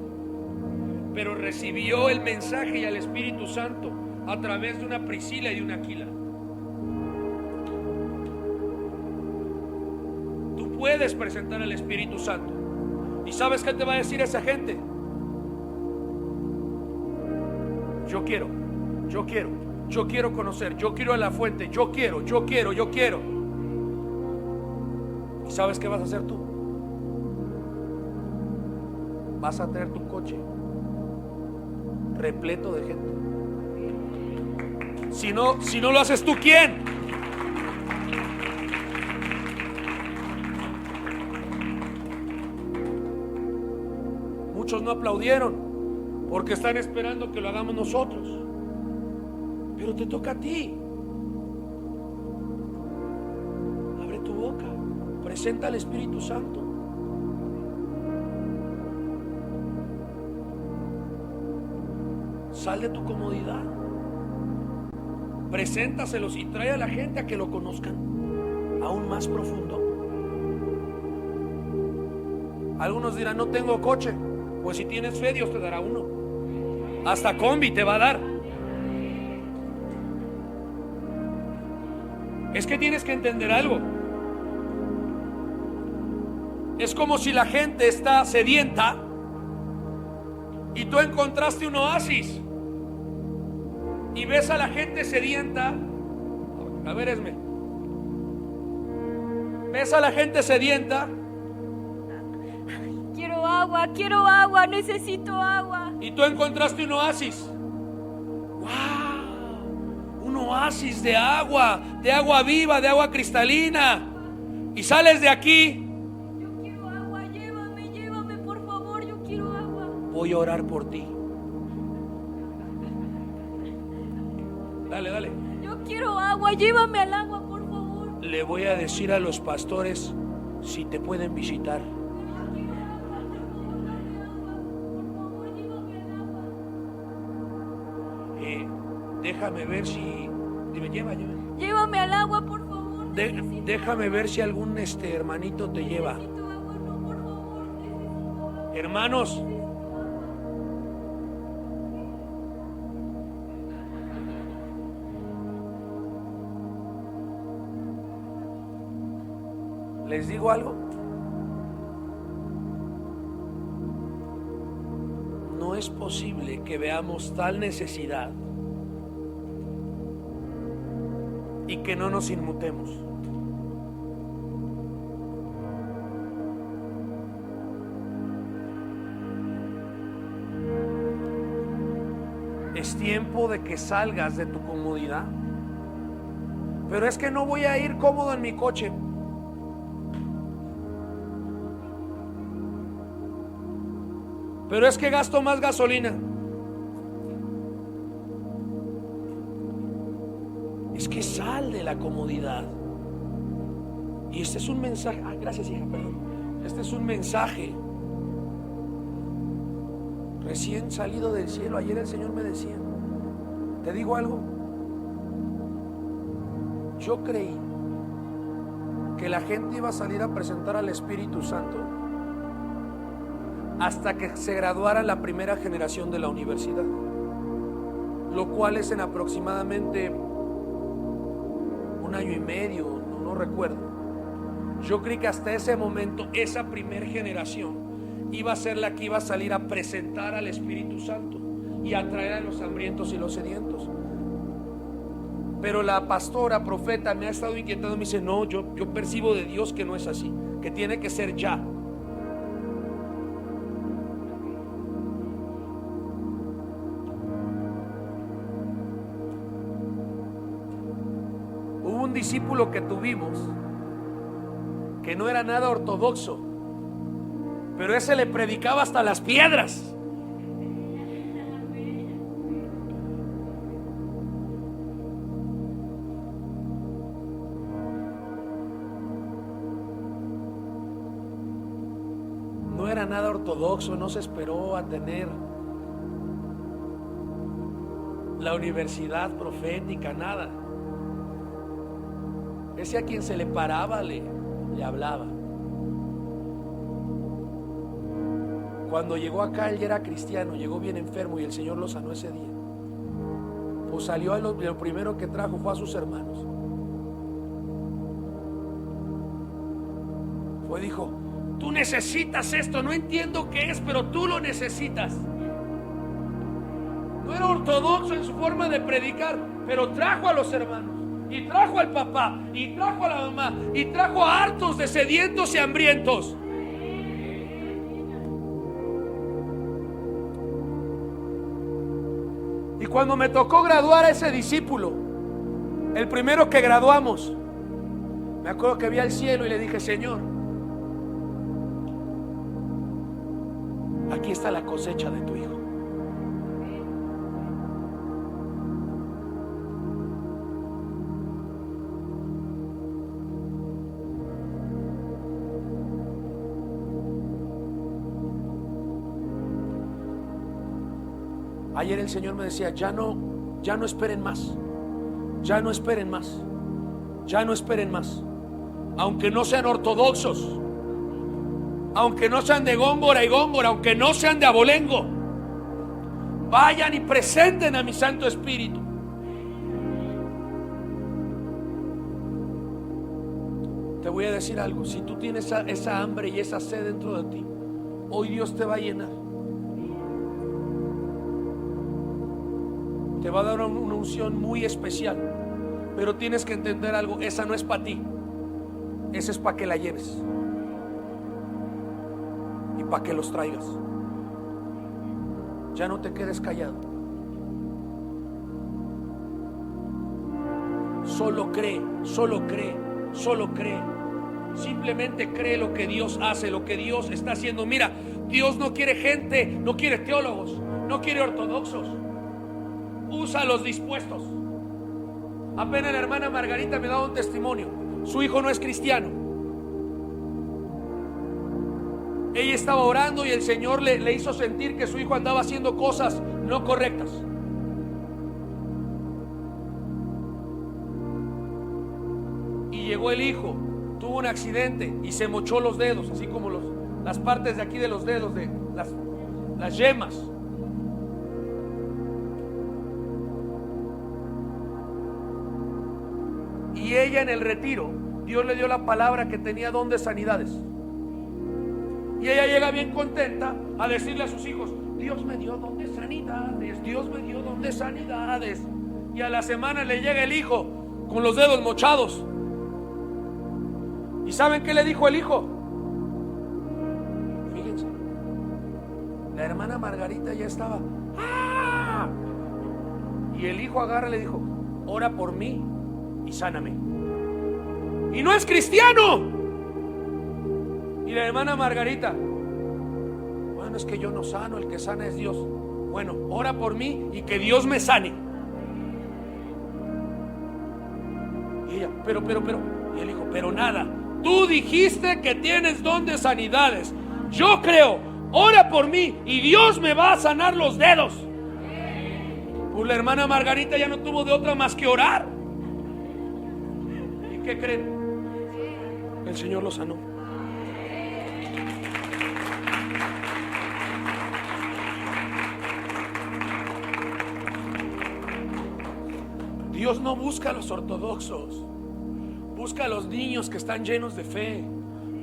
pero recibió el mensaje y al Espíritu Santo a través de una Priscila y de una Aquila. Tú puedes presentar al Espíritu Santo. ¿Y sabes qué te va a decir esa gente? Yo quiero conocer, yo quiero a la fuente, yo quiero. ¿Y sabes qué vas a hacer tú? Vas a traer tu coche repleto de gente. Si no lo haces tú, ¿quién? Muchos no aplaudieron porque están esperando que lo hagamos nosotros. Pero te toca a ti. Abre tu boca, presenta al Espíritu Santo. Sal de tu comodidad. Preséntaselos y trae a la gente a que lo conozcan aún más profundo. Algunos dirán: no tengo coche. Pues si tienes fe, Dios te dará uno. Hasta combi te va a dar. Es que tienes que entender algo. Es como si la gente está sedienta y tú encontraste un oasis y ves a la gente sedienta. A ver, Esme. Ves a la gente sedienta. Quiero agua, necesito agua. Y tú encontraste un oasis. ¡Wow! Un oasis de agua viva, de agua cristalina. Y sales de aquí. Yo quiero agua, llévame, por favor, yo quiero agua. Voy a orar por ti. Dale. Yo quiero agua, llévame al agua, por favor. Le voy a decir a los pastores si te pueden visitar. Déjame ver si... Dime, llévame al agua, por favor. Déjame ver si algún hermanito te lleva. Necesito agua, no, por favor, necesito agua. Hermanos, ¿les digo algo? es posible que veamos tal necesidad y que no nos inmutemos. Es tiempo de que salgas de tu comodidad. Pero es que no voy a ir cómodo en mi coche. Pero es que gasto más gasolina. Es que sal de la comodidad. Y este es un mensaje. Gracias, hija, perdón. Este es un mensaje recién salido del cielo. Ayer el Señor me decía, ¿te digo algo? Yo creí que la gente iba a salir a presentar al Espíritu Santo hasta que se graduara la primera generación de la universidad, lo cual es en aproximadamente 1 año y medio, no recuerdo. Yo creí que hasta ese momento esa primera generación iba a ser la que iba a salir a presentar al Espíritu Santo y a traer a los hambrientos y los sedientos. Pero la pastora, profeta, me ha estado inquietando. Me dice, no, yo percibo de Dios que no es así, que tiene que ser ya. Hubo un discípulo que tuvimos que no era nada ortodoxo, pero ese le predicaba hasta las piedras. No era nada ortodoxo, no se esperó a tener la universidad profética, nada. Ese a quien se le paraba le hablaba. Cuando llegó acá, él ya era cristiano, llegó bien enfermo y el Señor lo sanó ese día. Pues salió, lo primero que trajo fue a sus hermanos. Dijo, tú necesitas esto, no entiendo qué es, pero tú lo necesitas. No era ortodoxo en su forma de predicar, pero trajo a los hermanos, y trajo al papá, y trajo a la mamá, y trajo a hartos de sedientos y hambrientos. Y cuando me tocó graduar a ese discípulo, el primero que graduamos, me acuerdo que vi al cielo y le dije, Señor, aquí está la cosecha de tu hijo. Ayer el Señor me decía, ya no esperen más, ya no esperen más, ya no esperen más. Aunque no sean ortodoxos, aunque no sean de Góngora y Góngora, aunque no sean de Abolengo, vayan y presenten a mi Santo Espíritu. Te voy a decir algo, si tú tienes esa hambre y esa sed dentro de ti, hoy Dios te va a llenar. Te va a dar una unción muy especial, pero tienes que entender algo, esa no es para ti, esa es para que la lleves y para que los traigas. Ya no te quedes callado, solo cree, solo cree, solo cree. Simplemente cree lo que Dios hace, lo que Dios está haciendo. Mira, Dios no quiere gente, no quiere teólogos, no quiere ortodoxos. Usa a los dispuestos. Apenas la hermana Margarita me daba un testimonio. Su hijo no es cristiano. Ella estaba orando y el Señor le hizo sentir que su hijo andaba haciendo cosas no correctas. Y llegó el hijo, tuvo un accidente y se mochó los dedos, así como las partes de aquí de los dedos, de las yemas. Y ella en el retiro, Dios le dio la palabra que tenía don de sanidades. Y ella llega bien contenta a decirle a sus hijos, Dios me dio don de sanidades, Dios me dio don de sanidades. Y a la semana le llega el hijo con los dedos mochados. ¿Y saben qué le dijo el hijo? Fíjense, la hermana Margarita ya estaba. ¡Ah! Y el hijo agarra y le dijo: ora por mí y sáname. Y no es cristiano. Y la hermana Margarita: bueno, es que yo no sano, el que sana es Dios. Bueno, ora por mí y que Dios me sane. Y ella: pero. Y él dijo: pero nada, tú dijiste que tienes don de sanidades. Yo creo, ora por mí y Dios me va a sanar los dedos. Pues la hermana Margarita ya no tuvo de otra más que orar. ¿Y qué creen? El Señor lo sanó. Dios no busca a los ortodoxos, busca a los niños que están llenos de fe,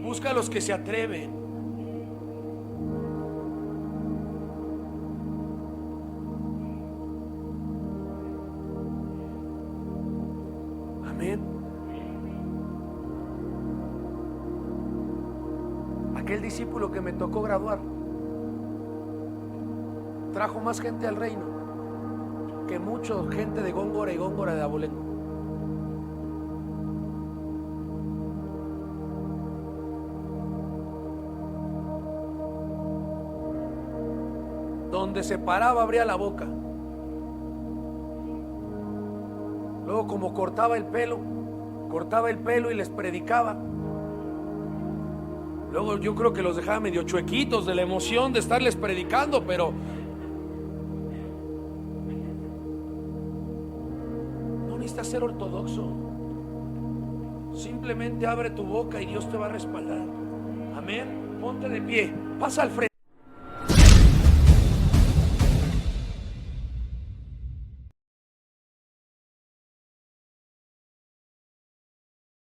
busca a los que se atreven. Amén. Aquel discípulo que me tocó graduar trajo más gente al reino que mucha gente de Góngora y Góngora de Abolengo. Donde se paraba abría la boca. Luego, como cortaba el pelo y les predicaba. Luego yo creo que los dejaba medio chuequitos de la emoción de estarles predicando, pero necesitas ser ortodoxo. Simplemente abre tu boca y Dios te va a respaldar. Amén. Ponte de pie, pasa al frente.